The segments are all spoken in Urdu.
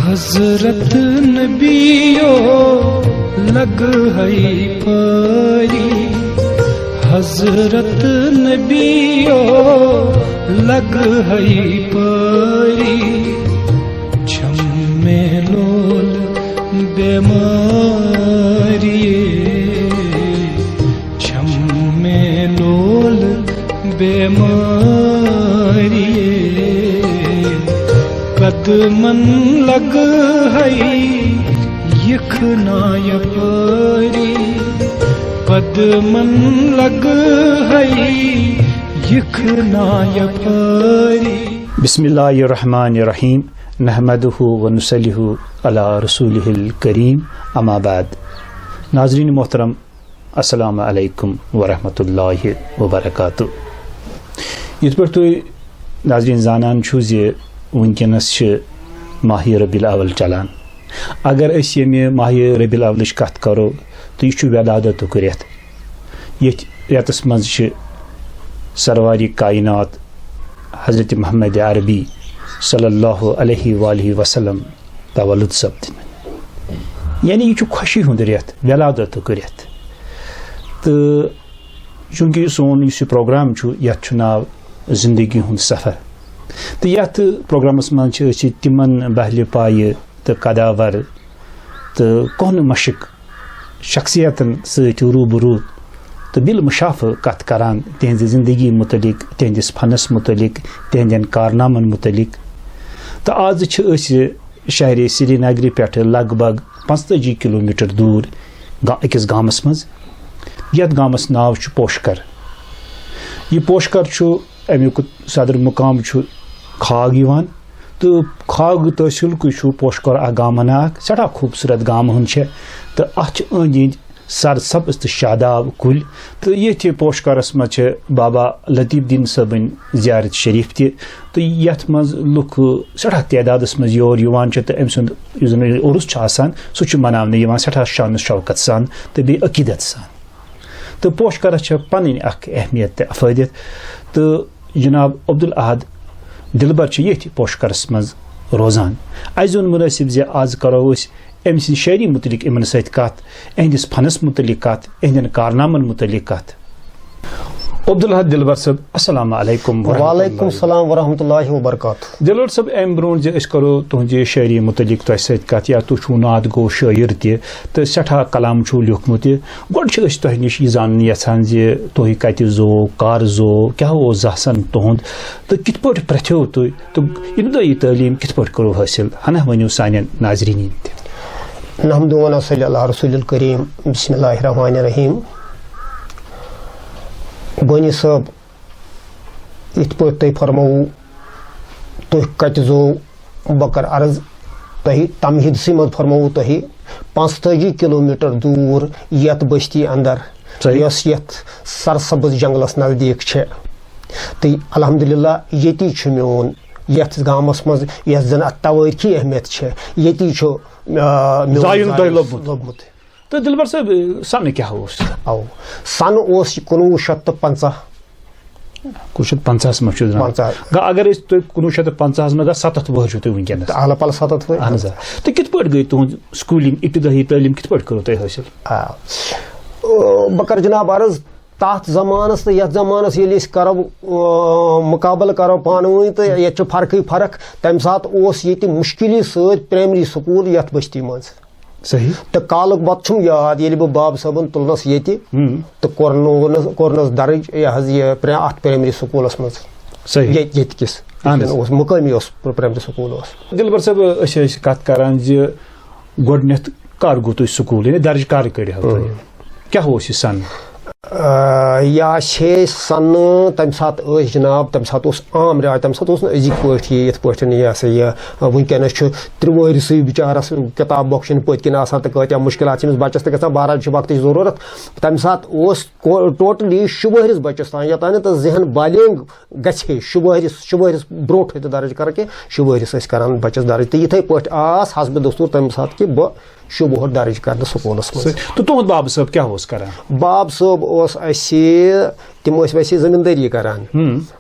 حضرت نبیو لگ ہے پری حضرت نبیو لگ ہے پری چھم میں لول بیماری چھم میں لول بیماری قدمن لگ ہے یخنا یپاری قدمن لگ ہے یخنا یپاری. بسم اللہ الرحمن الرحیم نحمدہ ونصلیہ علی رسولہ الکریم اما بعد. ناظرین محترم السلام علیکم ورحمۃ اللہ وبرکاتہ. یت پہ تھی ناظرین زانان چھو زِ ونکس ماہ ربیع الاول چلان. اگر اس یمہ ماہ ربیع الاولچ کت کرو تو یہ ولادتک رٮ۪تھ. یتھ رٮ۪تس منٛز چھِ سرواری کائنات حضرت محمد عربی صلی اللہ علیہ وآلہ وسلم تولد سپدن. یعنی یہ خوشی ہند رٮ۪تھ ولادتک رٮ۪تھ. تو چونکہ سون اس پروگرام یتھ ناو زندگی ہند سفر. تو یتھ پروگرامس من تمن بہلہِ پایہِ تو قداور تو کون مشق شخصیتن ست روبرو تو بالمشاف کت کران تہذ زندگی متعلق تہندس فنس متعلق تہندین کارنامن متعلق. تو آز شہر سری نگر پہ لگ بھگ 45 کلومیٹر دور اکس گامس مز یتھ گامس ناو پوشکر. یہ پوشکر امیک صدر مقام کھاگ یوان تو کھاگ تحصیل کو پوشکر اخ گامنا سٹھا خوبصورت گام ہن تو ات أنٛدۍ أنٛدۍ سر سبز تو شاداب کل. تو یہ پوشکرس مز بابا لطیف الدین صٲبٕنۍ زیارت شریف تہ. تو یتھ مز لُکھ سٹھا تعدادس مز یور یوان تو أمۍ سُنٛد یُس زن عرس آسان سُہ مناونہٕ یوان سٹھا شان شوکت سان تو بیٚیہِ عقیدت سان. تو پوشکرس پنٕنۍ اکھ اہمیت تہٕ افٲدیت. تو جناب عبدالاحد دلبر یتھ پوشکرس مز روزان. اَسہِ زون مناسب زِ آز کرو أسۍ أمۍ سٕنٛدِ شاعری متعلق یِمن سۭتۍ کتھ اہندس فنس متعلق کتھ اہندین کارنامن متعلق کتھ. عبدالاحد دلبر صٲب السلام علیکم. وعلیکم السلام ورحمۃ اللہ وبرکاتہ. دلبر صٲب امہ برونٛٹھ زِ أسۍ کرو تُہنٛزِ شاعری متعلق تۄہہِ سۭتۍ کتھ یا تُہۍ چھُو نعت گو شٲعر تہِ تہٕ سٮ۪ٹھاہ کلام چھُو لیوٗکھمُت تہِ. گۄڈٕ چھِ أسۍ تۄہہِ نِش یہِ زانُن یژھان زِ تُہۍ کتہِ زوو کر زوو کیٛاہ اوس زاسن تُہُنٛد تہٕ کِتھ پٲٹھۍ پرٛٮ۪تھیو تُہۍ تہٕ ابتدٲیی تعلیٖم کِتھ پٲٹھۍ کوٚروٕ حٲصِل ہنا ؤنِو سانٮ۪ن ناظریٖنن تہِ. نحمد و نصلی علی رسول الکریم. بسم اللہ الرحمن الرحیم. گونی صٲب یِتھ پٲٹھۍ تُہۍ فرمووُ تُہۍ کتہِ زوو بہٕ کرٕ عرض تۄہہِ تمہیٖدسٕے منٛز فرمووُ تۄہہِ 45 کلومیٹر دوٗر یتھ بستی اندر یۄس یتھ سرسبز جنگلس نزدیٖک چھےٚ. تہٕ الحمدللہ ییٚتی چھُ میون یتھ گامس منٛز یۄس زن اتھ توٲریخی اہمیت چھےٚ ییٚتی چھُ لوٚبمُت. تو دلبر صٲب سن کیٛاہ اوس؟ سن اوس 1950. 1950 منٛز چھُ اگر أسۍ تُہۍ 1950 منٛز 7 وُہر چھُو تُہۍ ؤنکیٚنس. اہل پل 7 وُہر. اہن حظ. تہٕ کِتھ پٲٹھۍ گٔے تُہنٛد سکوٗلِنٛگ ابتدٲیی تعلیٖم کِتھ پٲٹھۍ کٔرٕو تۄہہِ حٲصِل؟ بہٕ کرٕ جناب عرض تتھ زمانس تہٕ یتھ زمانس ییٚلہِ أسۍ کرو مقابلہٕ کرو پانہٕ ؤنۍ تہٕ ییٚتہِ چھِ فرقٕے فرق. تمہِ ساتہٕ اوس ییٚتہِ مُشکِلی سۭتۍ پرایمری سکوٗل یتھ بستی منٛز. صحیح. تہٕ کالُک بتہٕ چھُم یاد ییٚلہِ بہٕ باب صٲبن تُلنس ییٚتہِ تہٕ کوٚرنس درٕج یہِ حظ یہِ اتھ پرایمری سکوٗلس منٛز. صحیح. ییٚتکِس اوس مقٲمی اوس پرایمری سکوٗل اوس. دلبر صٲب أسۍ ٲسۍ کتھ کران زِ گۄڈٕنیتھ کر گوٚو تُہۍ سکوٗل یعنی درج کر کٔرِو تُہۍ کیٛاہ اوس یہِ سن؟ یا چھے سن تمہِ ساتہٕ ٲسۍ جناب تمہِ ساتہٕ اوس عام رواج تمہِ ساتہٕ اوس نہٕ أزِکۍ پٲٹھۍ یِتھ پٲٹھۍ یہِ ہسا یہِ وٕنکیٚنس چھُ 3 وٕہرسٕے بِچارس کِتاب بۄکھ چھِنہٕ پٔتۍ کِنۍ آسان تہٕ کۭتیاہ مُشکلات چھِ أمِس بچس تہِ گژھان بہرحال چھِ وقتٕچ ضروٗرت. تمہِ ساتہٕ اوس ٹوٹلی 6 وٕہرِس بچس تام یوٚتانۍ نہٕ ذہن بالینگ گژھِ ہے 6 وٕہرِس برونٛٹھٕے تہٕ درج کران کینٛہہ 6 وٕہرِس ٲسۍ کران بچس درج. تہٕ یِتھٕے پٲٹھۍ آس حسبِ دستوٗر تمہِ ساتہٕ کہِ بہٕ شُبہٕ وُہُر درٕج کرنہٕ سکوٗلس منٛز. تو تُہُنٛد باب صٲب کیٛاہ اوس کران؟ باب صٲب اوس اَسہِ تِم ٲسۍ ویسے زٔمیٖندٲری کران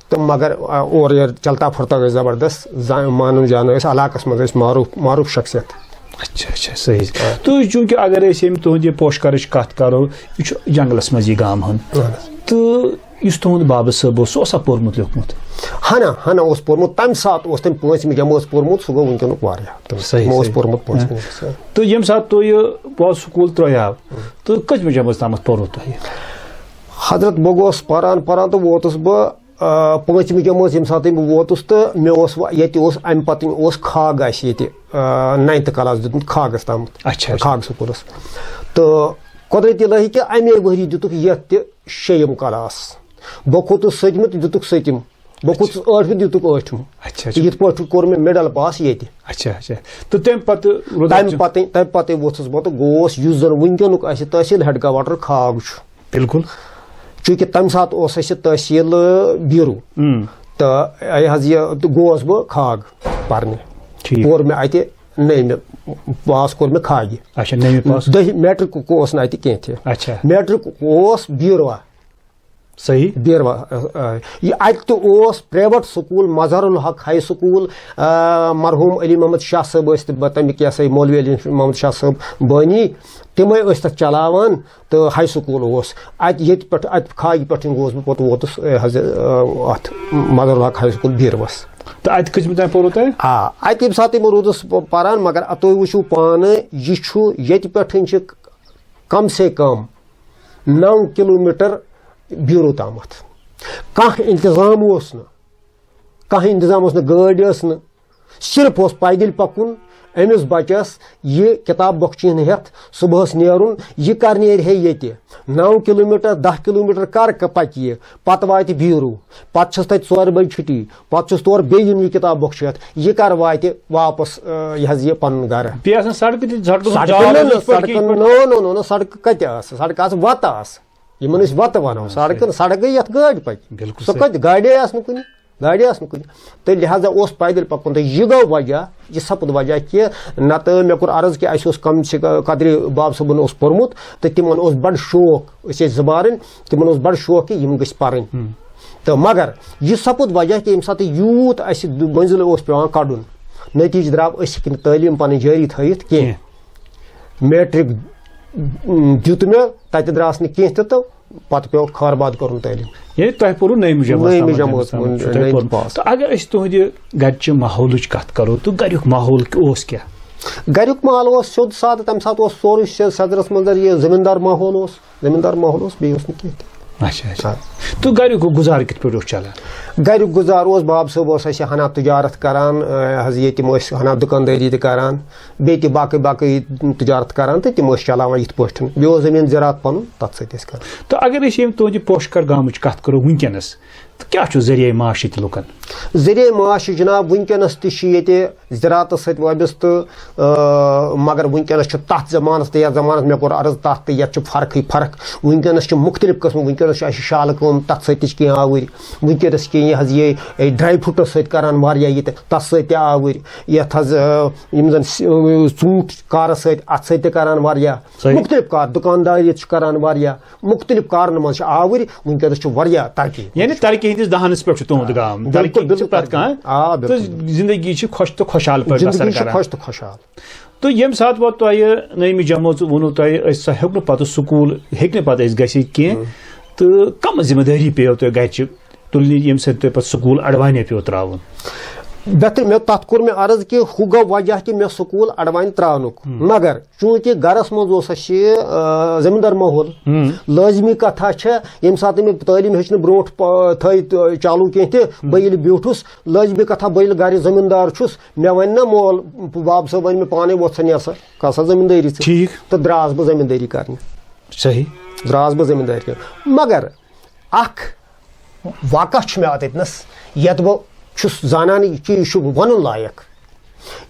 تہٕ مگر اورٕ یورٕ چلتا پھرتا ٲسۍ زبردست مانُن جانو ٲسۍ علاقس منٛز ٲسۍ معروٗف شخصیت. اچھا اچھا صحیح. تہٕ چوٗنٛکہِ اگر أسۍ ییٚمہِ تُہُنٛد یہِ پوشکارٕچ کتھ کرو یہِ چھُ جنگلس منٛز یہِ گام ہن تہٕ یُس تُہُنٛد بابہٕ صٲب اوس سُہ اوسا پوٚرمُت لیوٗکھمُت؟ ہنا اوس پوٚرمُت تمہِ ساتہٕ اوس تٔمۍ 5مہِ جمٲژ پوٚرمُت سُہ گوٚو وٕنکیٚنُک واریاہ اوس پوٚرمُت 5مہِ. تہٕ ییٚمہِ ساتہٕ تُہۍ یہِ سکوٗل ترٛٲیاو تہٕ کٔژمہِ جمٲژ تامتھ پوٚروٕ تۄہہِ؟ حضرت بہٕ گوس پران تہٕ ووتُس بہٕ 5مہِ جمٲژ ییٚمہِ ساتہٕ بہٕ ووتُس تہٕ مےٚ اوس ییٚتہِ اوس اَمہِ پتہٕ اوس کھاگ اَسہِ ییٚتہِ 9th کلاس دیُتمُت کھاگس تامتھ کھاگ سکوٗلس تہٕ قۄدرٔتی لٲہی کہِ اَمے ؤری دِتُکھ یتھ تہِ 6م کلاس. بہٕ کھوٚتُس 7مہِ تہٕ دِتُکھ 7م. بہٕ کھوٚتُس 8مہِ دِتُکھ 8م. یِتھ پٲٹھۍ کوٚر مےٚ مِڈل پاس ییٚتہِ. تہٕ تَمہِ پتہٕ ووٚتھُس بہٕ تہٕ گوس یُس زن وٕنکیٚنُک اَسہِ تحصیل ہیڈ کوارٹر کھاگ چھُ. بالکل. چوٗنٛکہِ تَمہِ ساتہٕ اوس اَسہِ تحصیل بیٖروٗ تہٕ یہِ حظ یہِ گوس بہٕ کھاگ پرنہِ. پوٚر مےٚ اَتہِ 9مہِ پاس کوٚر مےٚ کھاگہِ. 10 میٹرک اوس نہٕ اَتہِ کینٛہہ تہِ. میٹرک اوس بیٖروا. صحیح. بیٖروا یہِ اَتہِ تہِ اوس پرٛیویٹ سکوٗل مظہر الحق ہاے سکوٗل مرحوٗم علی محمد شاہ صٲب ٲسۍ تَمیُک یہِ ہسا مولوی علی محمد شاہ صٲب بٲنی تِمے ٲسۍ تَتھ چلاوان تہٕ ہاے سکوٗل اوس اَتہِ ییٚتہِ پٮ۪ٹھ اَتہِ کھاگہِ پٮ۪ٹھ گوس بہٕ پَتہٕ ووتُس حظ اَتھ مظہر الحق ہاے سکوٗل بیٖروَس. تہٕ اَتہِ کٔژمہِ تام پوٚروٕ تۄہہِ؟ اَتہِ ییٚمہِ ساتہٕ بہٕ روٗدُس پران مگر تُہۍ وٕچھِو پانہٕ یہِ چھُ ییٚتہِ پٮ۪ٹھ چھِ کم سے کم 9 کِلوٗمیٖٹر بیٖروٗ تامتھ. کانٛہہ اِنتظام اوس نہٕ گٲڑۍ ٲس نہٕ صرف اوس پیدٔلۍ پکُن. أمِس بچس یہِ کِتاب بۄکچیٖن ہٮ۪تھ صبحس نیرُن یہِ کر نیرِ ہے ییٚتہِ 9 کِلوٗمیٖٹر 10 کِلوٗمیٖٹر کر پکہِ یہِ پتہٕ واتہِ بیٖروٗ پتہٕ چھس تتہِ 4 بجہِ چھُٹی پتہٕ چھُس تورٕ بیٚیہِ یُن یہِ کِتاب بۄکچہِ ہٮ۪تھ یہِ کر واتہِ واپس یہِ حظ یہِ پنُن گرٕ. سڑکہٕ کتہِ آسہٕ سڑکہٕ آسہٕ وتہٕ آسہٕ یِمن أسۍ وتہٕ ونو سڑکہٕ یتھ گٲڑۍ پکہِ سۄ کتہِ گاڑے آسہٕ نہٕ کُنہِ تہٕ لہٰذا اوس پیدل پکُن تہٕ یہِ گوٚو وجہ یہِ سپُد وجہ کہِ نتہٕ مےٚ کوٚر عرض کہِ اَسہِ اوس کم سے قدرِ باب صٲبن اوس پوٚرمُت تہٕ تِمن اوس بڑٕ شوق أسۍ ٲسۍ 2 بارٕنۍ تِمن اوس بڑٕ شوق کہِ یِم گٔژھۍ پرٕنۍ تہٕ مگر یہِ سپُد وجہ کہِ ییٚمہِ ساتہٕ یوٗت اَسہِ مٔنزِل اوس پیٚوان کڑُن نتیٖجہٕ درٛاو أسۍ ہیٚکۍ نہٕ تعلیٖم پنٕنۍ جٲری تھٲیِتھ کینٛہہ. میٹرک دیُت مےٚ تتہِ درٛاس نہٕ کینٛہہ تہِ تہٕ پتہٕ پیٚو خٲرباد کرُن تعلیٖم. یعنی تۄہہِ پوٚروٕ 9مہِ جمٲژ. تہٕ اگر أسۍ تُہنٛدِ گرچہِ ماحولٕچ کتھ کرو تہٕ گریُک ماحول اوس کیٛاہ؟ گریُک ماحول اوس سیوٚد سادٕ تمہِ ساتہٕ اوس سورُے صدرس منٛز یہِ زٔمیٖندار ماحول اوس بیٚیہِ اوس نہٕ کینٛہہ تہِ. تہٕ گریُک گُزارٕ کِتھ پٲٹھۍ اوس چلان؟ گریُک گُزارٕ اوس باب صٲب اوس اَسہِ ہنا تجارت کران حظ یہِ تِم ٲسۍ ہنا دُکاندٲری تہِ کران بیٚیہِ تہِ باقٕے تجارت کران تہٕ تِم ٲسۍ چلاوان یِتھ پٲٹھۍ بیٚیہِ اوس زٔمیٖن زِراعت پنُن تتھ سۭتۍ ٲسۍ کران. تہٕ اگر أسۍ ییٚمہِ تُہنٛدِ پوشکر گامٕچ کتھ کرو وٕنکیٚنس تہٕ کیٛاہ چھُ ذٔریعے معاش ییٚتہِ لُکن؟ ذٔریعے معاش چھُ جناب وٕنکیٚنس تہِ چھِ ییٚتہِ زِراعتس سۭتۍ وابستہٕ مگر وٕنکیٚنس چھُ تتھ زمانس تہٕ یتھ زمانس مےٚ کوٚر عرض تتھ تہٕ یتھ چھُ فرق وٕنکیٚنس چھِ مختلف قٕسمہٕ وٕنکیٚنس چھُ اَسہِ شالہٕ کٲم تتھ سۭتۍ تہِ چھِ کینٛہہ آوٕرۍ وٕنکیٚنس کینٛہہ یہِ حظ یہِ ڈراے فروٗٹس سۭتۍ کران واریاہ ییٚتہِ تتھ سۭتۍ تہِ آوٕرۍ یتھ حظ یِم زن ژوٗنٛٹھۍ کارس سۭتۍ اتھ سۭتۍ تہِ کران واریاہ مختلف کار دُکانداری چھِ کران واریاہ مختلف کارن منٛز چھِ آوٕرۍ وٕنکیٚنس چھُ واریاہ ترقی. یعنی ترقی ہٕنٛدِس دہانس پٮ۪ٹھ چھُ تُہنٛد گام پرٛٮ۪تھ کانٛہہ تہٕ زندگی چھِ خۄش تہٕ خۄشحال پٲٹھۍ بسر کران. تہٕ ییٚمہِ ساتہٕ وۄنۍ تۄہہِ 9مہِ جمٲژ ووٚنوٕ تۄہہِ أسۍ سۄ ہیوٚک نہٕ پتہٕ سکوٗل ہیٚکہِ نہٕ پتہٕ أسۍ گٔژھِتھ کینٛہہ تہٕ کم ذمہٕ دٲری پیٚو تۄہہِ گرِچہِ تُلنہِ ییٚمہِ سۭتۍ تۄہہِ پتہٕ سکوٗل اڑوانہِ پیٚو ترٛاوُن؟ بہتر مےٚ تتھ کوٚر مےٚ عرض کہِ ہُہ گوٚو وجہ کہِ مےٚ سکوٗل اڑوانہِ ترٛاونُک مگر چوٗنٛکہِ گرس منٛز اوس اَسہِ زٔمیٖندار ماحول لٲزمی کتھا چھےٚ ییٚمہِ ساتہٕ مےٚ تعلیٖم ہیٚچھ نہٕ برونٛٹھ تھٲیِتھ چالوٗ کینٛہہ تہِ بہٕ ییٚلہِ بیوٗٹھُس لٲزمی کتھا بہٕ ییٚلہِ گرِ زٔمیٖندار چھُس مےٚ وَنہِ نا مول باب صٲب وَنہِ مےٚ پانے ووٚتھ سا نٮ۪سا کر سا زٔمیٖندٲری ٹھیٖک تہٕ درٛاس بہٕ زٔمیٖندٲری کرنہِ. صحیح درٛاس بہٕ زٔمیٖندٲری کرنہِ مگر اکھ واقعہ چھُ مےٚ اتٮ۪تھنس یتھ بہٕ چھُس زانان کہِ یہِ چھُ ونُن لایق.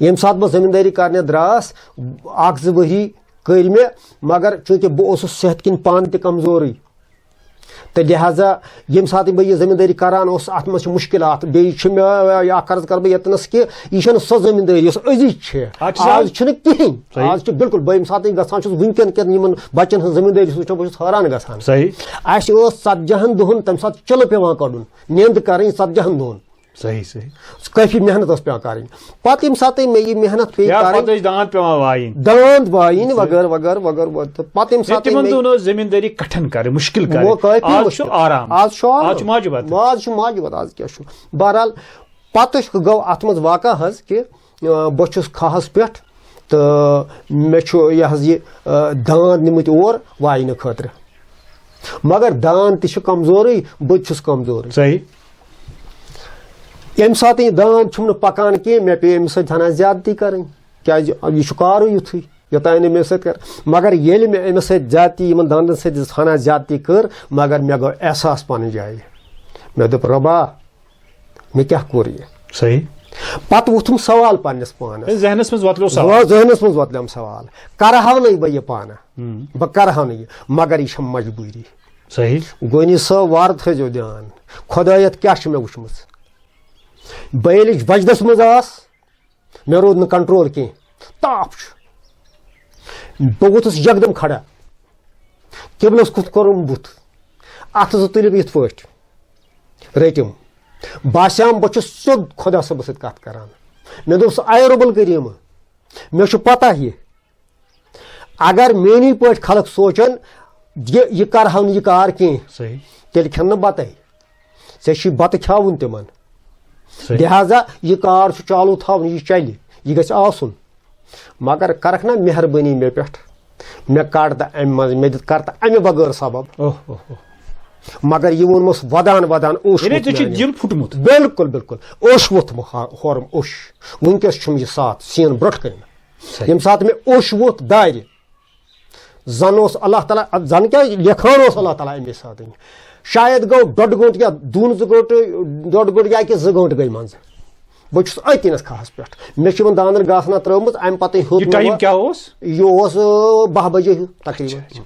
ییٚمہِ ساتہٕ بہٕ زٔمیٖندٲری کرنہِ درٛاس 1-2 ؤری کٔرۍ مےٚ مگر چوٗنٛکہِ بہٕ اوسُس صحت کِنۍ پانہٕ تہِ کمزورٕے تو لہذا یم سات بہ یہ زمینداری کران اس ات مز مشکلات بیٚیہِ قرض کر بہ یتنس کہ یہ سو زمینداری اس أزِچ آز کہین آز بالکل بہ یم سات گژھان چھُس ونکین کٮ۪ن یمن بچن ہٕنٛز زمینداری وٕچھان بہ چھُس حٲران گژھان اَسہِ ٲس 40 دۄہن تمہِ ساتہٕ چلہٕ پیوان کڑُن نیند کرٕنۍ 40 دۄہن صحیح صحیح کافی محنت ٲس پیوان کرٕنۍ پتہٕ ییٚمہِ ساتہٕ مےٚ یہِ محنت پیٚیہِ کرٕنۍ داند پیوان وایِنۍ داند وایِنۍ وغٲرٕ وغٲرٕ وغٲرٕ تہٕ پتہٕ ییٚمہِ ساتہٕ زمینداری کٹھن کر مشکل آز چھُ ماجہِ بت آز کیاہ چھُ بہرحال پتہٕ گوٚو اتھ منٛز واقعہ حظ کہِ بہٕ چھُس کھہس پٮ۪ٹھ تہٕ مےٚ چھُ یہِ حظ یہِ داند نِمٕتۍ اور واینہٕ خٲطرٕ مگر داند تہِ چھُ کمزورٕے بہٕ تہِ چھُس کمزورٕے صحیح ییٚمہِ ساتہٕ یہِ داند چھُم نہٕ پکان کینٛہہ مےٚ پیٚیہِ أمِس سۭتۍ ہنا زیادتی کرٕنۍ کیازِ یہِ چھُ کارٕے یُتھُے یوٚتانۍ نہٕ مےٚ سۭتۍ کر مگر ییٚلہِ مےٚ أمِس سۭتۍ زیادتی یِمن داندن سۭتۍ ہنا زیادتی کٔر مگر مےٚ گوٚو احساس پنٕنۍ جایہِ مےٚ دوٚپ رۄبا مےٚ کیاہ کوٚر یہِ صحیح پتہٕ ووٚتھُم سوال پننِس پانس ذہنس منٛز وۄتلیو سوال ذہنس منٛز وۄتلیوم سوال کرہا نہٕ بہٕ یہِ پانہٕ بہٕ کرہا نہٕ یہِ مگر یہِ چھم مجبوٗری صحیح گۄنی صٲب وارٕ تھٲیزیو دیان خۄدایت کیاہ چھِ مےٚ وٕچھمٕژ بہٕ ییٚلہِ وجدس منٛز آس مےٚ روٗد نہٕ کنٹرول کینٛہہ تاپھ چھُ بہٕ ووٚتھُس یکدم کھڑا قبلس کُن کوٚرُم بُتھ اتھٕ زٕ تُلِم یِتھ پٲٹھۍ رٔٹِم باسیٛام بہٕ چھُس سیوٚد خۄدا صٲبس سۭتۍ کتھ کران مےٚ دوٚپُس آے رۄبُل کریٖمہٕ مےٚ چھُ پتہ یہِ اگر میٛٲنی پٲٹھۍ خلق سونٛچن یہِ کرہو نہٕ یہِ کار کینٛہہ تیٚلہِ کھٮ۪ن نہٕ بتٕے ژےٚ چھُے بتہٕ کھیاوُن تِمن لہذا یہِ کار چھُ چالوٗ تھاوُن یہِ چلہِ یہِ گژھِ آسُن مگر کرکھ نا مہربٲنی مےٚ پٮ۪ٹھ مےٚ کڑ تہٕ امہِ منٛز مےٚ دِتھ کر تہٕ امہِ بغٲر سبب مگر یہِ ووٚنمَس ودان ودان اوٚش دل پھُٹمُت بالکل بالکل اوٚش ووٚتھ ہورم اوٚش وٕنکیٚس چھُم یہِ ساتھ سیٖن برونٛٹھ کَنہِ ییٚمہِ ساتہٕ مےٚ اوٚش ووٚتھ دارِ زن اوس اللہ تعالیٰ زن کیٛاہ لیکھان اوس اللہ تعالیٰ امی ساتہٕ شاید گوٚو 1.5 گٲنٛٹہٕ یا دوٗن 2 گٲنٛٹہٕ 1.5 گٲنٛٹہٕ یا کہِ 2 گٲنٛٹہٕ گٔے منٛزٕ بہٕ چھُس أتۍنَس کھہس پٮ۪ٹھ مےٚ چھِ یِمن داندن گاسنا ترٲومٕژ امہِ پتہٕ یہِ اوس 12 بجے ہیوٗ تقریٖبن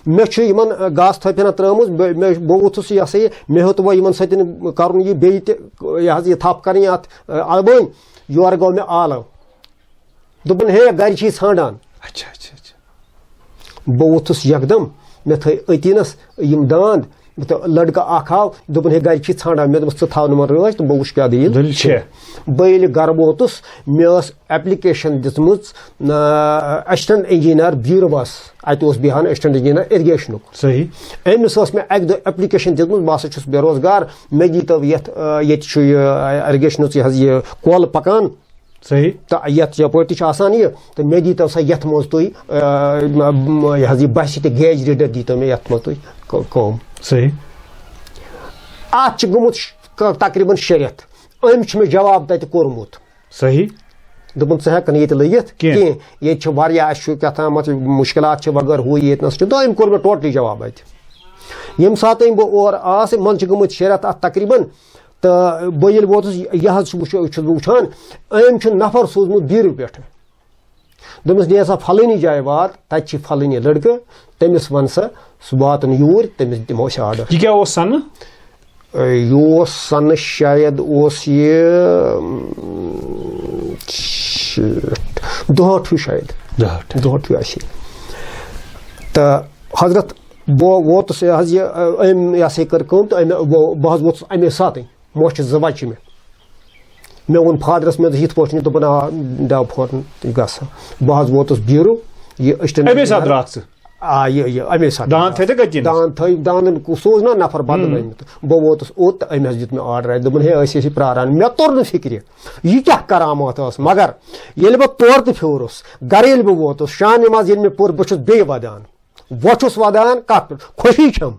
مےٚ چھُ یِمن گاسہٕ تھٔپِنا ترٲومٕژ بہٕ ووٚتھُس یہِ ہسا یہِ مےٚ ہیوٚت وۄنۍ یِمن سۭتۍ کرُن یہِ بیٚیہِ تہِ یہِ حظ یہِ تھپھ کرٕنۍ اتھ البٲنۍ یورٕ گوٚو مےٚ آلو دوٚپُن ہے گرِ چھِی ژھانڈان بہٕ ووٚتھُس یکدم مےٚ تھٲے أتیٖنس یِم داند تہٕ لڑکہٕ اکھ آو دوٚپُن ہے گرِ چھِی ژھانڈان مےٚ دوٚپُس ژٕ تھاو نہٕ وۄنۍ رٲچھ تہٕ بہٕ وٕچھِ کیٛاہ دٔلیٖل چھِ بہٕ ییٚلہِ گرٕ ووتُس مےٚ ٲس ایپلِکیشن دِژمٕژ اسسٹنٹ انجیٖنر بیٖربس اتہِ اوس بیٚہوان اسسٹنٹ انجیٖنر اِرگیشنُک صحیح أمِس ٲس مےٚ اکہِ دۄہ ایپلِکیشن دِژمٕژ بہٕ ہسا چھُس بے روزگار مےٚ دیٖتو یتھ ییٚتہِ چھُ یہِ اِرگیشنُک یہِ حظ یہِ کۄل پکان صحیح تہٕ یتھ یپٲرۍ تہِ چھُ آسان یہِ تہٕ مےٚ دیٖتو سا یتھ منٛز تُہۍ یہِ حظ یہِ بسہِ تہِ گیج ریڈر دیٖتو مےٚ یتھ منٛز تُہۍ کٲم صحیح اتھ چھُ گوٚمُت تقریٖبن 6 رٮ۪تھ أمۍ چھُ مےٚ جواب تتہِ کوٚرمُت صحیح دوٚپُن ژٕ ہٮ۪ککھ نہٕ ییٚتہِ لٔگِتھ کینٛہہ ییٚتہِ چھُ واریاہ اَسہِ چھُ کیٛاہ تامَتھ مُشکلات چھِ وغٲر ہُہ ییٚتنس چھُ تہٕ أمۍ کوٚر مےٚ ٹوٹلی جواب اَتہِ ییٚمہِ ساتہٕ بہٕ اورٕ آس منٛزٕ چھِ گٔمٕتۍ 6 رٮ۪تھ اتھ تقریٖبن تہٕ بہٕ ییٚلہِ ووتُس یہِ حظ چھُس بہٕ وٕچھان أمۍ چھُ نفر سوٗزمُت بیٖرٕ پٮ۪ٹھٕ دوٚپمَس نیرِ سا فلٲنی جایہِ وات تتہِ چھِ فلٲنی لڑکہٕ تٔمِس وَن سا سُہ واتُن یوٗرۍ تٔمِس دِمو أسۍ آرڈر یہِ کیٛاہ اوس سنہٕ یہِ اوس سنہٕ شاید اوس یہِ 62 شاید 62 آسہِ تہٕ حضرت بہٕ ووتُس یہِ حظ یہِ أمۍ یہِ ہسا یہِ کٔر کٲم تہٕ بہٕ حظ ووتُس امے ساتہٕ موچہِ 2 بچہِ مےٚ ووٚن فادرس مےٚ دوٚپ یِتھ پٲٹھۍ دوٚپُن آ دو فورن گژھ بہٕ حظ ووتُس بیٖرو یہِ امے ساتہٕ درٛاکھ ژٕ یہِ امے ساتہٕ داند تھٲے داندن سوز نا نفر بدلٲومٕتۍ بہٕ ووتُس اوٚت تہٕ أمۍ حظ دیُت مےٚ آرڈر اتہِ دوٚپُن ہے أسۍ ٲسی پراران مےٚ توٚر نہٕ فِکرِ یہِ کیاہ کرامات ٲس مگر ییٚلہِ بہٕ تورٕ تہِ پھیوٗرُس گرٕ ییٚلہِ بہٕ ووتُس شام نماز ییٚلہِ مےٚ پوٚر بہٕ چھُس بیٚیہِ ودان وۄنۍ چھُس ودان کتھ پٮ۪ٹھ خوشی چھم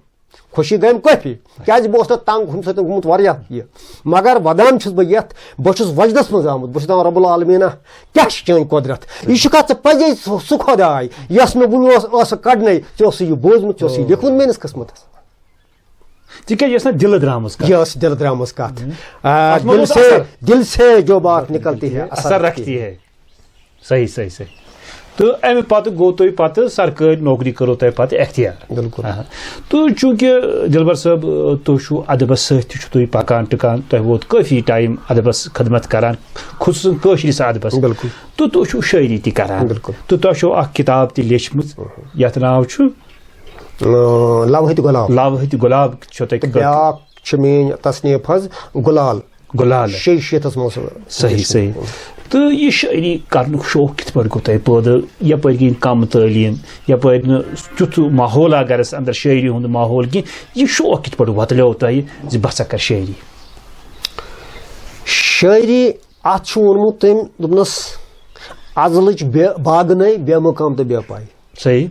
خوشی گٔیم کٲفی کیازِ بہٕ اوسُس نہٕ تنگ ہُمہِ سۭتۍ گوٚمُت واریاہ یہِ مگر ودان چھُس بہٕ یتھ بہٕ چھُس وجدس منٛز آمُت بہٕ چھُس دپان رۄب العالمیٖنہ کیاہ چھِ چٲنۍ قۄدرت یہِ چھُ کتھ ژٕ پزے سُہ خۄداے یۄس مےٚ وُنہِ ٲسٕکھ کڑنے ژےٚ اوسُے یہِ بوٗزمُت ژےٚ اوسُے لیکھمُت میٲنِس قٕسمتس تِکیٛازِ یہِ ٲس نا دِلہٕ درٛامٕژ یہِ ٲس دِلہٕ درٛامٕژ کتھ دل سے جو بات نکلتی ہے اثر رکھتی ہے صحیح صحیح صحیح تو امہ پتہ گو تُہۍ پتہ سرکاری نوکری کرو تۄہہِ پتہٕ اختیار بالکل تو چونکہ دلبر صٲب تُہۍ چھُو ادبس سۭتۍ تہِ چھُو تُہۍ پکان ٹکان تۄہہِ ووت کٲفی ٹایم ادبس خدمت کران خصوصاً کٲشرس ادبس بالکل تو تُہۍ چھُو شٲعری تہِ کران بالکل تہٕ تۄہہِ چھو اکھ کتاب تہِ لیچھمٕژ یتھ ناو چھُ لوہٕتۍ گۄلاب لاوہٕتۍ گۄلاب چھو تۄہہِ بیاکھ چھِ میٲنۍ تصنیف حظ گُلال گُلال شیٖتس منٛز صحیح صحیح تو یہ شاعری کرنُک شوق کِتھ پٲٹھۍ گوٚو تۄہہِ پٲدٕ یپٲرۍ گٔے کم تعلیٖم یپٲرۍ نہٕ تیُتھ ماحولا گرس اندر شاعری ہُنٛد ماحول کینٛہہ یہِ شوق کِتھ پٲٹھۍ وۄتلیو تۄہہِ زِ بہٕ ہسا کرٕ شاعری شٲعری اتھ چھُ ووٚنمُت تٔمۍ دوٚپنس ازلٕچ باغنٕے بے مقام تہٕ بے پاے صحیح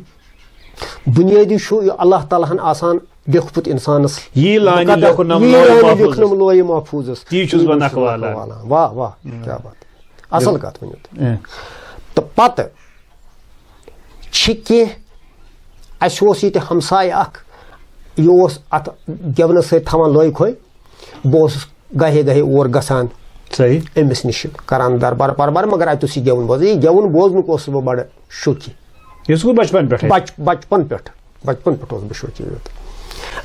بُنیٲدی چھُ یہِ اللہ تعالیٰ ہن آسان لیوٚکھمُت انسانس یی لانہِ لیوٚکھنم لویہِ محفوٗظس تی چھُس بہٕ نکھوالان واہ واہ کیٛاہ بات اصل کتھ ؤنِو تُہۍ تہٕ پتہٕ چھِ کینٛہہ اَسہِ اوس ییٚتہِ ہمساے اکھ یہِ اوس اتھ گٮ۪ونس سۭتۍ تھاوان لٲے کھوے بہٕ اوسُس گاہے گاہے اور گژھان صحیح أمِس نِش کران دربار پربار مگر اتہِ اوس یہِ گٮ۪وُن بوزان یہِ گٮ۪وُن بوزنُک اوسُس بہٕ بڑٕ شوقی یہِ گوٚو بچپن پٮ۪ٹھٕے بچپن پٮ۪ٹھ اوسُس بہٕ شوقی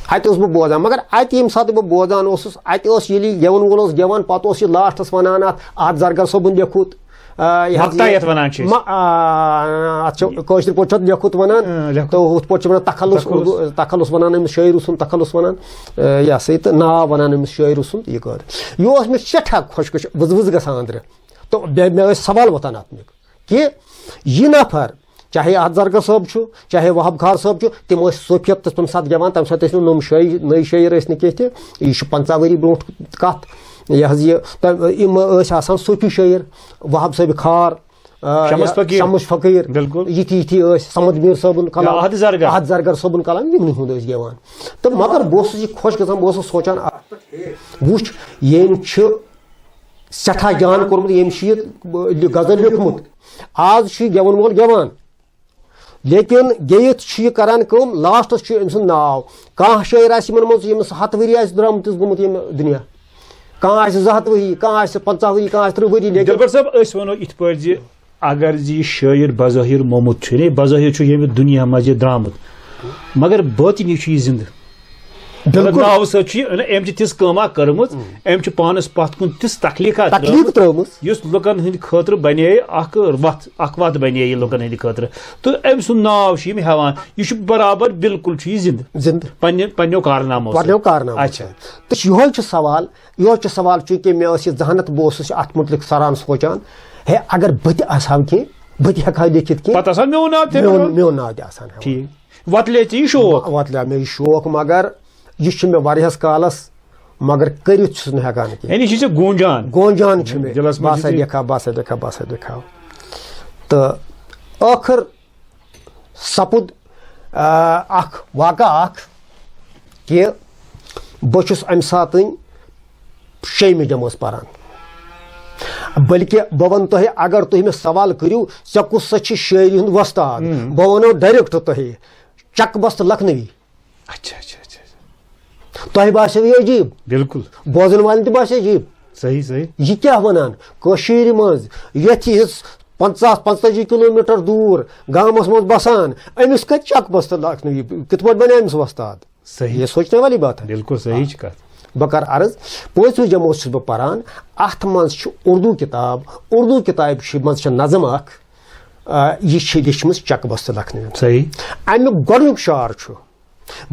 اتہِ اوسُس بہٕ بوزان مگر اتہِ ییٚمہِ ساتہٕ بہٕ بوزان اوسُس اتہِ اوس ییٚلہِ یہِ گٮ۪وُن وول اوس گٮ۪وان پتہٕ اوس یہِ لاسٹس ونان اتھ زرگر صٲبُن لیوٚکھُت اتھ چھُ کٲشِر پٲٹھۍ چھُ لیوٚکھُت ونان تہٕ ہُتھ پٲٹھۍ چھِ ونان تخلُص ونان أمِس شٲعرٕ سُنٛد تخلُص ونان یہِ ہسا یہِ تہٕ ناو ونان أمِس شٲعرٕ سُنٛد یہِ کر یہِ اوس مےٚ سٮ۪ٹھاہ خۄش وٕز گژھان أنٛدرٕ تہٕ مےٚ ٲسۍ سوال وۄتھان اتھ مےٚ کہِ یہِ نفر چاہے اتھ زرگر صٲب چھُ چاہے وہب خار صٲب چھُ تِم ٲسۍ صوفیت تمہِ ساتہٕ گٮ۪وان تمہِ ساتہٕ ٲسۍ نہٕ نٔے شٲعر ٲسۍ نہٕ کینٛہہ تہِ یہِ چھُ 50 ؤری برونٛٹھ کتھ یہِ حظ یہِ یِم ٲسۍ آسان صوفی شٲعر وہب صٲبِ خار شمس فقیٖر یِتھی ٲسۍ سمد میٖر صٲبُن کلام احد زرگر صٲبُن کلام یِمنٕے ہُنٛد ٲسۍ گٮ۪وان تہٕ مگر بہٕ اوسُس یہِ خۄش گژھان بہٕ اوسُس سونٛچان وٕچھ ییٚمۍ چھُ سٮ۪ٹھاہ جان کوٚرمُت ییٚمۍ چھُ یہِ غزل لیوٚکھمُت آز چھُ یہِ گٮ۪وَن وول گٮ۪وان لیکن گیٚیِتھ چھُ یہِ کران کٲم لاسٹس چھُ أمۍ سُنٛد ناو کانٛہہ شٲعر آسہِ یِمن منٛز ییٚمِس 100 ؤری آسہِ درٛامتِس گوٚمُت ییٚمہِ دُنیا کانٛہہ آسہِ 200 ؤری کانٛہہ آسہِ 50 ؤری کانٛہہ آسہِ 30 ؤری جلبر صٲب أسۍ وَنو یِتھ پٲٹھۍ زِ اگر زِ یہِ شٲعر بظٲہِر موٚمُت چھُ نے بظٲہِر چھُ ییٚمہِ دُنیا منٛز یہِ درٛامُت مگر باطنی چھُ یہِ زِندٕ ناوٕ سۭتۍ چھُ یہِ أمۍ چھِ تِژھ کٲما کٔرمٕژ أمۍ چھِ پانس پتھ کُن تِژھ تخلیٖقات ترٲومٕژ یُس لُکن ہٕنٛدِ خٲطرٕ بنے اکھ وتھ بنے یہِ لُکن ہٕنٛدِ خٲطرٕ تہٕ أمۍ سُنٛد ناو چھِ یِم ہٮ۪وان یہِ چھُ برابر بالکل چھُ یہِ زِندٕ پننیو کارنامو اچھا تہٕ یِہوے چھُ سوال چوٗنٛکہِ مےٚ ٲس یہِ ذہنت بہٕ اوسُس اتھ مُتعلق سران سونٛچان ہے اگر بہٕ تہِ آسہٕ ہا کینٛہہ بہٕ تہِ ہٮ۪کہٕ ہا لیکھِتھ کینٛہہ میون ناو تہِ آسان وۄتلے ژےٚ یہِ شوق وۄتلیو مےٚ یہِ شوق مگر یہِ چھُ مےٚ واریاہس کالس مگر کٔرِتھ چھُس نہٕ ہٮ۪کان کینٛہہ یعنی چھِ گونجان چھُ مےٚ بہٕ ہسا لیکھا تہٕ ٲخٕر سپُد اکھ واقعہ اکھ کہِ بہٕ چھُس امہِ ساتہٕ 6مہِ جمٲژ پران بلکہِ بہٕ ونہٕ تۄہہِ اگر تُہۍ مےٚ سوال کٔرِو ژےٚ کُس سا چھِ شٲعری ہُنٛد وۄستاد بہٕ ونو ڈایریکٹ تۄہہِ چک بست لکھنوی تۄہہِ باسیو یہِ عجیٖب بالکل بوزن والٮ۪ن تہِ باسہِ عجیٖب صحیح یہِ کیٛاہ ونان کٔشیٖرِ منٛز یتھ یِژھ 50-45 کِلوٗمیٖٹر دوٗر گامس منٛز بسان أمِس کتہِ چک بست لکھنوی کِتھ پٲٹھۍ بنے أمِس وۄستاد صحیح سونچنے والی بات بالکل صحیح چھِ کتھ بہٕ کرٕ عرض 5مہِ جمٲژ چھُس بہٕ پران اتھ منٛز چھُ اردوٗ کِتابہِ منٛز چھِ نظم اکھ یہِ چھِ لیچھمٕژ چک بست لکھنوی صحیح امیُک گۄڈنیُک شعر چھُ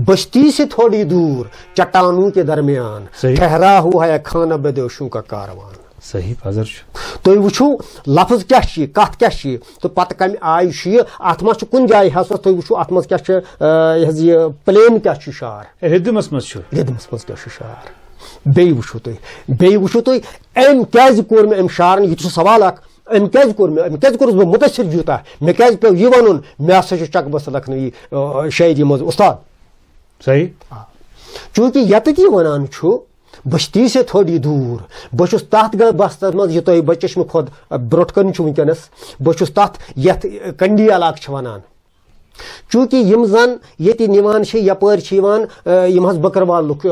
بستی سے تھوڑی دور چٹانوں کے درمیان ٹھہرا ہوا ہے خانہ بدوشوں کا کاروان صحیح پزر چھُ تُہۍ وٕچھِو لفظ کیٛاہ چھِ یہِ کتھ کیٛاہ چھِ یہِ تہٕ پتہٕ کمہِ آیہِ چھُ یہِ اتھ منٛز چھُ کُنہِ جایہِ حظ تُہۍ وٕچھِو اتھ منٛز کیٛاہ چھُ یہِ حظ یہِ پلین کیٛاہ چھُ شعر رِدمس منٛز کیٛاہ چھُ شعر بیٚیہِ وٕچھِو تُہۍ أمۍ کیٛازِ کوٚر مےٚ أمۍ شعرن یہِ تہِ چھُ سوال اکھ أمۍ کیٛازِ کوٚرُس بہٕ مُتٲثر یوٗتاہ مےٚ کیٛازِ پیوٚو یہِ وَنُن مےٚ ہسا چھُ چک بست لکھنوی شٲعری منٛز اُستاد صحیح چوٗنٛکہِ ییٚتٮ۪تھ یہِ وَنان چھُ بستی سے تھوڑی دوٗر بہٕ چھُس تتھ بستس منٛز یہِ تۄہہِ بچشمہِ کھۄتہٕ برونٛٹھ کَنہِ چھُ وٕنکیٚنس بہٕ چھُس تتھ یتھ کنڈی علاقہٕ چھِ وَنان چوٗنٛکہِ یِم زن ییٚتہِ نِوان چھِ یپٲرۍ چھِ یِوان یِم حظ بکروال لُکھ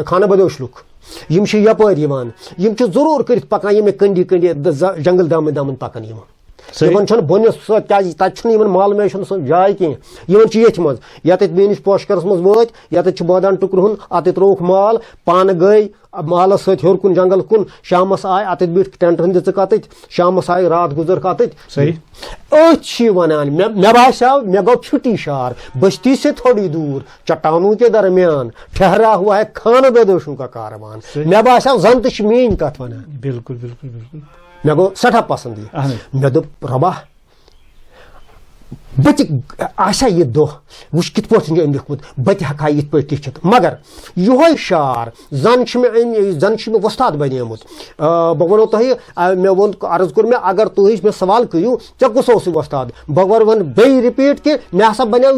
خانہ بدوش لُکھ یِم چھِ یپٲرۍ یِوان یِم چھِ ضروٗر کٔرِتھ پکان یِم کنڈی جنگل دامن پکان یِم یمن چھن بونس سۭتۍ کیازِ تتہِ چھُنہٕ یمن مال میشن سُہ جاے کینٛہہ یمن چھِ ییٚتھۍ منٛز یتٮ۪تھ مے نِش پوشکرس منٛز وٲتۍ یتٮ۪تھ چھُ بٲدیان ٹُکرٕ ہُنٛد اتٮ۪تھ ترٛووُکھ مال پانہٕ گٔے مالس سۭتۍ ہیوٚر کُن جنگل کُن شامس آے اتٮ۪تھ بیٖٹھ ٹینٹن دِژٕکھ اتٮ۪تھ شامس آے رات گُزرکھ اتٮ۪تھ أتھۍ چھِ ونان مےٚ باسیو مےٚ گوٚو چھُٹی شار بستی سے تھوڑی دور چٹانوں کے درمیان ٹھہرا ہوا ہے خانہ کا کاروان مےٚ باسیو زن تہِ چھِ میٲنۍ کتھ ونان بالکل بالکل بالکل مےٚ گوٚو سٮ۪ٹھاہ پسنٛد یہِ مےٚ دوٚپ رۄبا بہٕ تہِ آسیا یہِ دۄہ وٕچھ کِتھ پٲٹھۍ چھُ أمۍ لیوٚکھمُت بہٕ تہِ ہٮ۪کہٕ ہا یِتھ پٲٹھۍ لیکھِتھ مگر یِہوے شعر زن چھُ مےٚ وۄستاد بنیومُت بہٕ وَنو تۄہہِ مےٚ ووٚن عرض کوٚر مےٚ اگر تُہۍ مےٚ سوال کٔرِو ژےٚ کُس اوسُے وۄستاد بہٕ وَنہٕ بیٚیہِ رِپیٖٹ کہِ مےٚ ہسا بنیو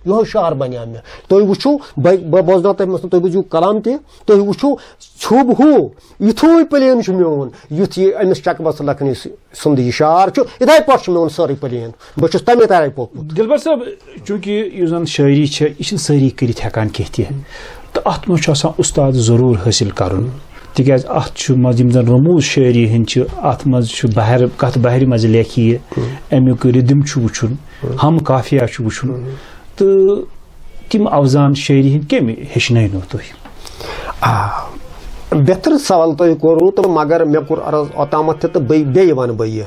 یِہوے شعر بنیو مےٚ تُہۍ وٕچھِو بہٕ بوزناو تۄہہِ مثلاً تُہۍ بوٗزِو کلام تہِ تُہۍ وٕچھِو چھُب ہُہ یِتھُے پلین چھُ میون یُتھ یہِ أمِس چکبس لکھنی سُنٛد یہِ شعر چھُ یِتھے پٲٹھۍ چھُ میون سٲرٕے پلین بہٕ چھُس تمے طرح پوٚکمُت دلبر صٲب چوٗنٛکہِ یُس زن شٲعری چھِ یہِ چھِنہٕ سٲری کٔرِتھ ہٮ۪کان کینٛہہ تہِ تہٕ اتھ منٛز چھُ آسان اُستاد ضروٗر حٲصِل کرُن تِکیازِ اتھ چھُ منٛزٕ یِم زن رموٗز شٲعری ہٕنٛدۍ چھِ اتھ منٛز چھُ کتھ بہرِ منٛز لیکھِ یہِ امیُک رِدم چھُ وٕچھُن ہم قافیہ چھُ وٕچھُن تہٕ تِم اوزان شٲعری ہٕنٛدۍ کٔمۍ ہیٚچھنٲونو تُہۍ بہتر سوال تۄہہِ کوٚروٕ تہٕ مگر مےٚ کوٚر عرض اوتامتھ تہِ تہٕ بیٚیہِ وَنہٕ بہٕ یہِ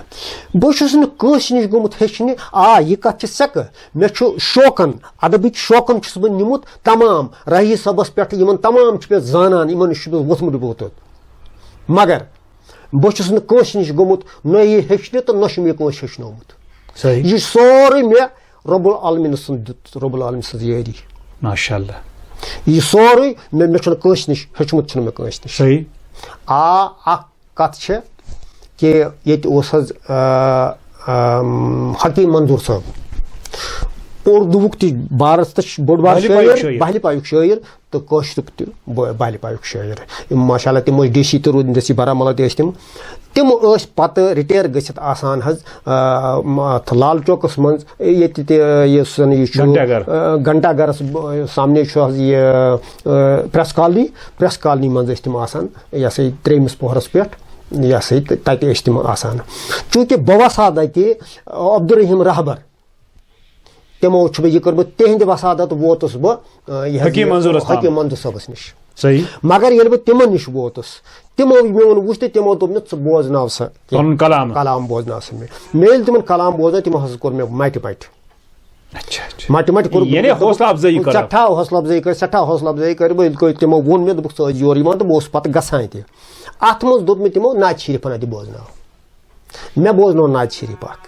بہٕ چھُس نہٕ کٲنٛسہِ نِش گوٚمُت ہیٚچھنہِ یہِ کتھ چھِ سٮ۪کہٕ مےٚ چھُ شوقن ادبٕکۍ شوقن چھُس بہٕ نِمُت تمام رحی صٲبس پٮ۪ٹھ یِمن تمام چھُ مےٚ زانان یِمن نِش چھُس بہٕ ووٚتھمُت بوٗتھمُت مگر بہٕ چھُس نہٕ کٲنٛسہِ نِش گوٚمُت نہ یہِ ہیٚچھنہِ تہٕ نہ چھُ مےٚ کٲنٛسہِ ہیٚچھنومُت یہِ چھُ سورُے مےٚ رۄب العالمیٖن سُنٛد دیُت رۄب العالمیٖن سٕنٛز یٲری ماشاء اللہ یہِ سورُے مےٚ چھُنہٕ کٲنٛسہِ نِش ہیٚچھمُت چھُنہٕ مےٚ کٲنٛسہِ نِش صحیح اکھ کتھ چھِ کہِ ییٚتہِ اوس حظ حکیٖم منظوٗر صٲب اردوُک تہِ بھارتٕچ بوٚڑ بار شٲعر بہلہِ پایُک شٲعر تہٕ کٲشرُک تہِ بہلہِ پایُک شٲعر ماشاء اللہ تِم ٲسۍ ڈی سی تہِ روٗدمٕتۍ ڈی سی بارہمولہ تہِ ٲسۍ تِم ٲسۍ پتہٕ رِٹیر گٔژھِتھ آسان حظ لال چوکس منٛز ییٚتہِ تہِ یُس زن یہِ چھُ گھنٹا گرس سامنے چھُ حظ یہِ پریس کالنی منٛز ٲسۍ تِم آسان یہِ ہسا یہِ 3مِس پوہرس پٮ۪ٹھ یہِ ہسا یہِ تتہِ ٲسۍ تِم آسان چوٗنٛکہِ بہٕ وسادٕ تہِ عبدالرحیٖم رہبر تِمو چھُ مےٚ یہِ کوٚرمُت تِہنٛدِ وسادت ووتُس بہٕ حکیٖم منظوٗر صٲبس نِش مگر ییٚلہِ بہٕ تِمن نِش ووتُس تِمو میون وٕچھ تہٕ تِمو دوٚپ مےٚ ژٕ بوزناو سا کلام بوزناو سا مےٚ ییٚلہِ تِمن کلام بوزنٲو تِمو ہسا کوٚر مےٚ مٹہِ کوٚر سٮ۪ٹھاہ حوصلہٕ افضٲیی کٔر بہٕ تِمو ووٚن مےٚ دوٚپُکھ ژٕ ٲسۍ یورٕ یِوان تہٕ بہٕ اوسُس پتہٕ گژھان تہِ اتھ منٛز دوٚپ مےٚ تِمو نعتِ شریٖف ہنا تہِ بوزناو مےٚ بوزنوو نعتِ شریٖف اکھ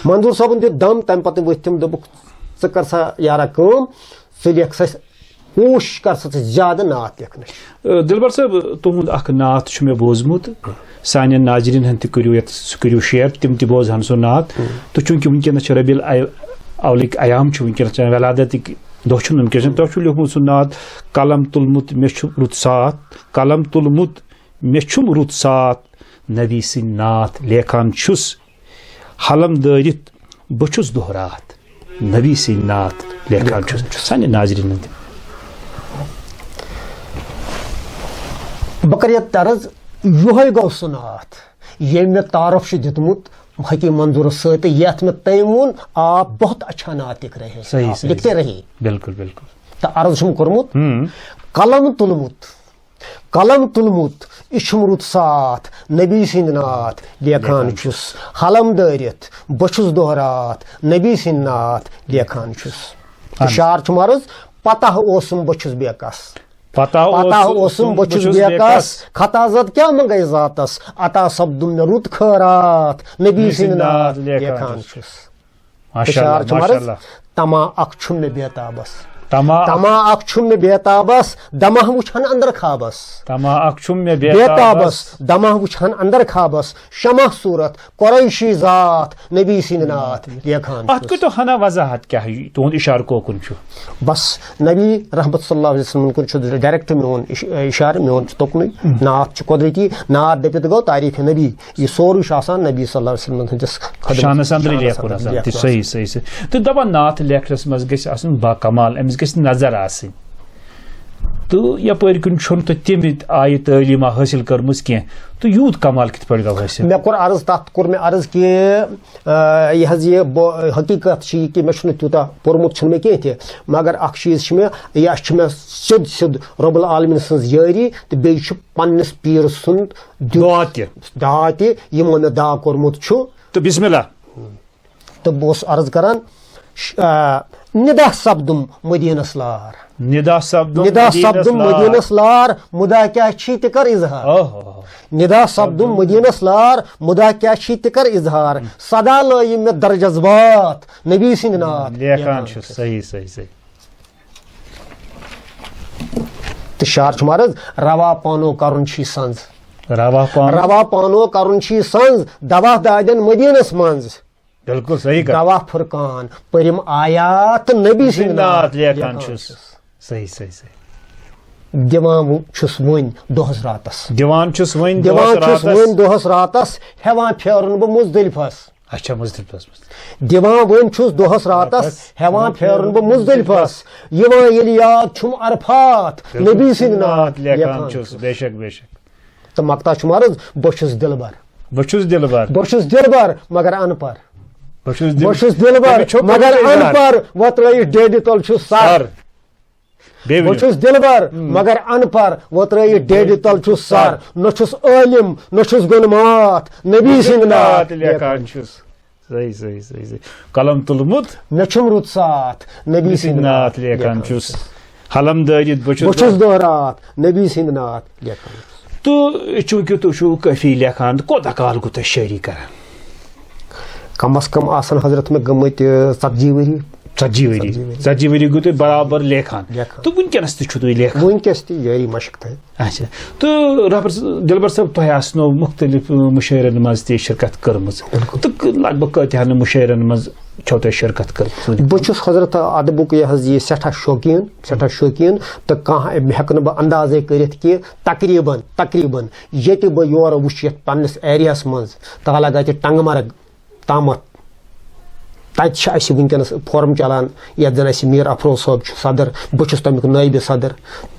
منظوٗر صٲبن دیُت دم تمہِ پتہٕ ؤتھۍ تِم دوٚپُکھ ژٕ کر سا یارا کٲم ژٕ لیکھ سا کوٗشِش کر سا ژٕ زیادٕ نعت لیکھنٕچ دلبر صٲب تُہُنٛد اکھ نعت چھُ مےٚ بوٗزمُت سانٮ۪ن ناظریٖن ہن تہِ کٔرِو یتھ سُہ کٔرِو شیر تِم تہِ بوزہن سُہ نعت تہٕ چوٗنٛکہِ وٕنکیٚنس چھِ ربیع الاولٕکۍ ایام چھِ وٕنکیٚنس ولادتٕکۍ دۄہ چھُنہٕ وٕنکیٚنس تۄہہِ چھُو لیوٗکھمُت سُہ نعت قلم تُلمُت مےٚ چھُ رُت ساتھ قلم تُلمُت مےٚ چھُم رُت ساتھ نبی سٕنٛدۍ نعت لیکھان چھُس حلم دٲرِتھ بہٕ چھُس دۄہ راتھ نبی سٕنٛدۍ نعت لیکھان چھُس سانٮ۪ن ناظریٖنن تہِ بہٕ کَرٕ یتھ طرز یِہوے گوٚو سُہ نعت ییٚمۍ مےٚ تعارُف چھُ دیُتمُت حکیٖم منظوٗرس سۭتۍ تہٕ یتھ مےٚ تٔمۍ ووٚن آپ بہت اچھا نعت لکھ رہے ہیں لکھتے رہیے بالکل بالکل تہٕ عرض چھُم کوٚرمُت قلم تُلمُت یہِ چھُم رُت ساتھ نبی سٕنٛدۍ نعت لیکھان چھُس حلم دٲرِتھ بہٕ چھُس دۄہ راتھ نبی سٕنٛدۍ نعت لیکھان چھُس شعر چھُم عرض پتہ اوسُم بہٕ چھُس بے کس پتہ اوسُم بہٕ چھُس بے کس خطا زد کیٛاہ منگے ذاتس عطا سپدُم مےٚ رُت خٲرات نبی سٕنٛدۍ نعت لیکھان چھُس شعر چھُم عرض تما اکھ چھُم مےٚ بیتابس تما اکھ چھُم مےٚ بیتابس دمہ وٕچھان اندر خوابس شمع صوٗرت قۄریشی ذات نبی سٕنٛدۍ نعت لیکھان اتھ کٔرتو ہنا وضاحت کیٛاہ تُہُنٛد اِشارٕ کوکُن چھُ بس نبی رحمت صلی اللہ علیہ وسلم کُن چھُ ڈایریکٹ میون اِشارٕ میون چھُ تُکنُے نعت چھُ قۄدرٔتی نعت دٔپِتھ گوٚو تعریٖف نبی یہِ سورُے چھُ آسان نبی صلی اللہ علیہ وسلم ہٕنٛدِس شانس اندرٕے لیکھُن آسان صحیح تہٕ دپان نعت لیکھنس منٛز گژھِ آسُن باکمال أمِس گژھِ نظر آسٕنۍ تو یپٲرۍ کِنۍ چھُنہٕ تۄہہِ تَمہِ آیہِ تعلیٖما حٲصِل کٔرمٕژ کینٛہہ تہٕ یوٗت کمال کِتھ پٲٹھۍ گوٚو حٲصِل؟ مےٚ کوٚر عرض تَتھ کوٚر مےٚ عرض کہِ یہِ حظ یہِ حقیٖقت چھِ یہِ کہِ مےٚ چھُنہٕ تیوٗتاہ پوٚرمُت چھُنہٕ مےٚ کینٛہہ تہِ مگر اکھ چیٖز چھِ مےٚ یہِ چھِ مےٚ سیوٚد رۄب العالمیٖن سٕنٛز یٲری تہٕ بیٚیہِ چھُ پنٛنِس پیٖرٕ سُنٛد دعا تہِ یِمو مےٚ دعا کوٚرمُت چھُ تہٕ بسم اللہ تہٕ بہٕ اوسُس عرض کران ندا سپدُم مدیٖنس لار ندا سپدُم مدیٖنس لار مُدا کیٛاہ چھی تہِ کر اظہار ندا سپدُم مدیٖنس لار مُدا کیٛاہ چھی تہِ کر اظہار سدا لٲیِم مےٚ در جذبات نبی سٕنٛدۍ ناد لیکھان چھُ صحیح صحیح صحیح تہٕ شعر چھُم عرض روا پانو کرُن چھی سنٛز روا پانو کرُن چھی سنٛز دوا دادٮ۪ن مدیٖنس منٛز بالکل صحیح دوا فرقان پٔرِم آیات نبی سٕنٛدۍ ناد لیکھان چھُس صحیح صحیح صحیح دِوان چھُس وۄنۍ دۄہس راتس دِوان چھُس وۄنۍ دۄہس راتس ہٮ۪وان پھیرُن بہٕ مُزدلفس اچھا مُزدلفس منٛز دِوان وۄنۍ چھُس دۄہس راتس ہٮ۪وان پھیرُن بہٕ مُزدلفس یِوان ییٚلہِ یاد چھُم عرفات نبی سٕنٛدۍ ناد لیکھان چھُس بے شک بے شک تہٕ مقتا چھُم عرض بہٕ چھُس دِلبر مگر ان پر بہٕ چھُس دِلبر مگر ان پر وۄترٲیِتھ ڈیڈِ تل چھُس سر بہٕ چھُس دِلبر مگر ان پر وۄترٲیِتھ ڈیڈِ تل چھُس سر نہ چھُس عٲلِم نہ چھُس گۄنمات نبی سٕنٛدۍ ناد لیکھان چھُس صحیح صحیح صحیح صحیح قلم تُلمُت مےٚ چھُم رُت ساتھ نبی سٕنٛدۍ ناد لیکھان چھُس حلم دٲرِتھ بہٕ چھُس دۄہ رات نبی سٕنٛدۍ ناد لیکھان تہٕ چوٗنٛکہِ تُہۍ چھُو کٲفی لیکھان کوتاہ کال گوٚو تۄہہِ شٲعری کران؟ کم از کم آسان حضرت مےٚ گٔمٕتۍ 40 ؤری 40 ؤری گوٚو تُہۍ برابر لیکھان تہٕ وٕنکیٚنس تہِ چھُو تُہۍ لیکھان وٕنکیٚس تہِ یٲری مشق تھٲے اچھا تہٕ دِلبر صٲب تۄہہِ آسنو مُختٔلِف مُشٲعرن منٛز تہِ شرکت کٔرمٕژ تہٕ لگ بگ کۭتِہن مُشٲعرن منٛز چھو تۄہہِ شرکت کٔرمٕژ؟ بہٕ چھُس حضرت ادبُک یہِ حظ یہِ سٮ۪ٹھاہ شوقیٖن تہٕ کانٛہہ ہٮ۪کہٕ نہٕ بہٕ اندازے کٔرِتھ کہِ تقریٖبن ییٚتہِ بہٕ یورٕ وٕچھ یتھ پننِس ایریاہس منٛز تہٕ لگاتہِ ٹنٛگہٕ مرگ تامتھ تتہِ چھِ اَسہِ وٕنکیٚنس فورم چلان یتھ زن اَسہِ میٖر افروز صٲب چھُ صدر بہٕ چھُس تمیُک نٲیبہِ صدر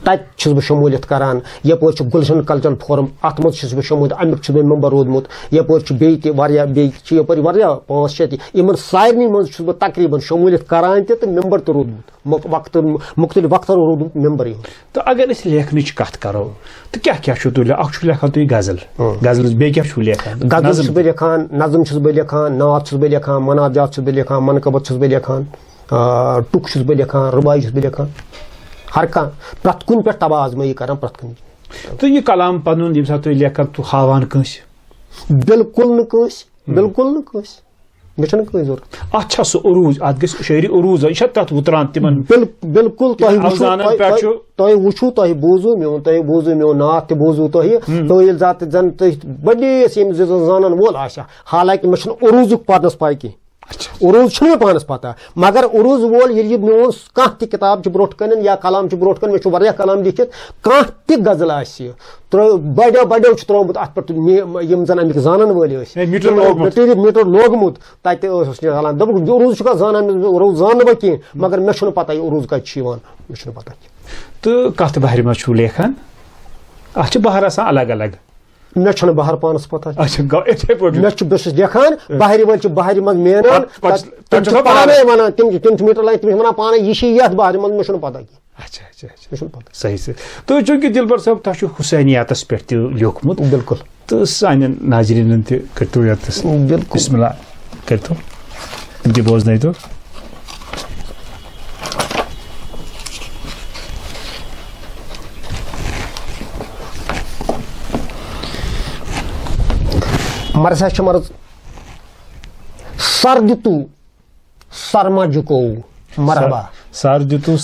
تتہِ چھُس بہٕ شموٗلیت کران یپٲرۍ چھُ گُلشن کلچرل فورم اتھ منٛز چھُس بہٕ شموٗلیت امیُک چھُس بہٕ ممبر روٗدمُت یپٲرۍ چھُ بیٚیہِ تہِ بیٚیہِ چھِ یپٲرۍ واریاہ 5-6 تہِ یِمن سارنٕے منٛز چھُس بہٕ تقریٖبن شموٗلیت کران تہِ تہٕ ممبر تہِ روٗدمُت مُختٔلِف وقتن روٗدمُت ممبر یِہُنٛد تہٕ اگر أسۍ لیکھنٕچ کتھ کرو تہٕ کیٛاہ کیٛاہ چھُو تُہۍ اکھ چھُو لیکھان تُہۍ غزل بیٚیہِ کیٛاہ چھُو لیکھان؟ غزل چھُس بہٕ لیکھان نظم چھُس بہٕ لیکھان نعت چھُس بہٕ لیکھان مناجات چھُس بہٕ لیکھان منقبت چھُس بہٕ لیکھان ٹُک چھُس بہٕ لیکھان رُباعی چھُس بہٕ لیکھان ہر کانٛہہ پرٛٮ۪تھ کُنہِ پٮ۪ٹھ تبازمٲیی کران پرٛٮ۪تھ کُنہِ تہٕ یہِ کلام پنُن ییٚمہِ ساتہٕ تُہۍ لیکھان تہٕ ہاوان کٲنٛسہِ؟ بِلکُل نہٕ کٲنٛسہِ مےٚ چھنہٕ کٲنٛسہِ ضروٗرت اتھ چھا سُہ عروٗج اتھ گژھِ شٲعری عروٗج یہِ چھا تتھ وُتران تِمن بِلکُل تۄہہِ وٕچھو تۄہہِ بوٗزوٗ میون نعت تہِ بوٗزوٗ تۄہہِ تہٕ ییٚلہِ زن تُہۍ بٔڑِس ییٚمِس زانن وول آسہِ حالانکہِ مےٚ چھُنہٕ عروٗجُک پرنس پاے کینٛہہ عروٗج چھُنہٕ مےٚ پانس پتہ مگر عروٗج وول ییٚلہِ یہِ میون کانٛہہ تہِ کِتاب چھِ برونٛٹھ کَنٮ۪ن یا کلام چھُ برونٛٹھ کَنۍ مےٚ چھُ واریاہ کلام لیکھِتھ کانٛہہ تہِ غزل آسہِ بڑیو چھُ ترٛوومُت اتھ پٮ۪ٹھ یِم زن امیِکۍ زانن وٲلۍ ٲسۍ میٖٹر لوگمُت تتہِ اوسُس چلان دوٚپُکھ عروٗج چھُکھا زانان عروٗج زاننہٕ بہٕ کینٛہہ مگر مےٚ چھُنہٕ پتہ یہِ عروٗج کتہِ چھُ یِوان مےٚ چھُنہٕ پتہ کینٛہہ تہٕ کتھ بہرِ منٛز چھُو لیکھان؟ اتھ چھِ بہر آسان الگ الگ مےٚ چھُنہٕ بہر پانس پتہ مےٚ چھُ بہٕ چھُس لیکھان بہرِ وٲلۍ چھِ بہرِ منٛز مینان تِم چھِ پانے ونان تِم چھِ میٖٹر لایِن تِم چھِ ونان پانے یہِ چھِ یتھ بہرِ منٛز مےٚ چھُنہٕ پتہ کینٛہہ صحیح صحیح تہٕ چوٗنٛکہِ دِلبر صٲب تۄہہِ چھُ حُسینیاتس پٮ۪ٹھ تہِ لیوٗکھمُت بِلکُل تہٕ سانٮ۪ن ناظریٖنن تہِ کٔرتو یتس بسم اللہ کٔرتو تِم تہِ بوزنٲیتو مرثا چھِ مرض سر دِتو سرما جُکووُ مرحبا سر دِتو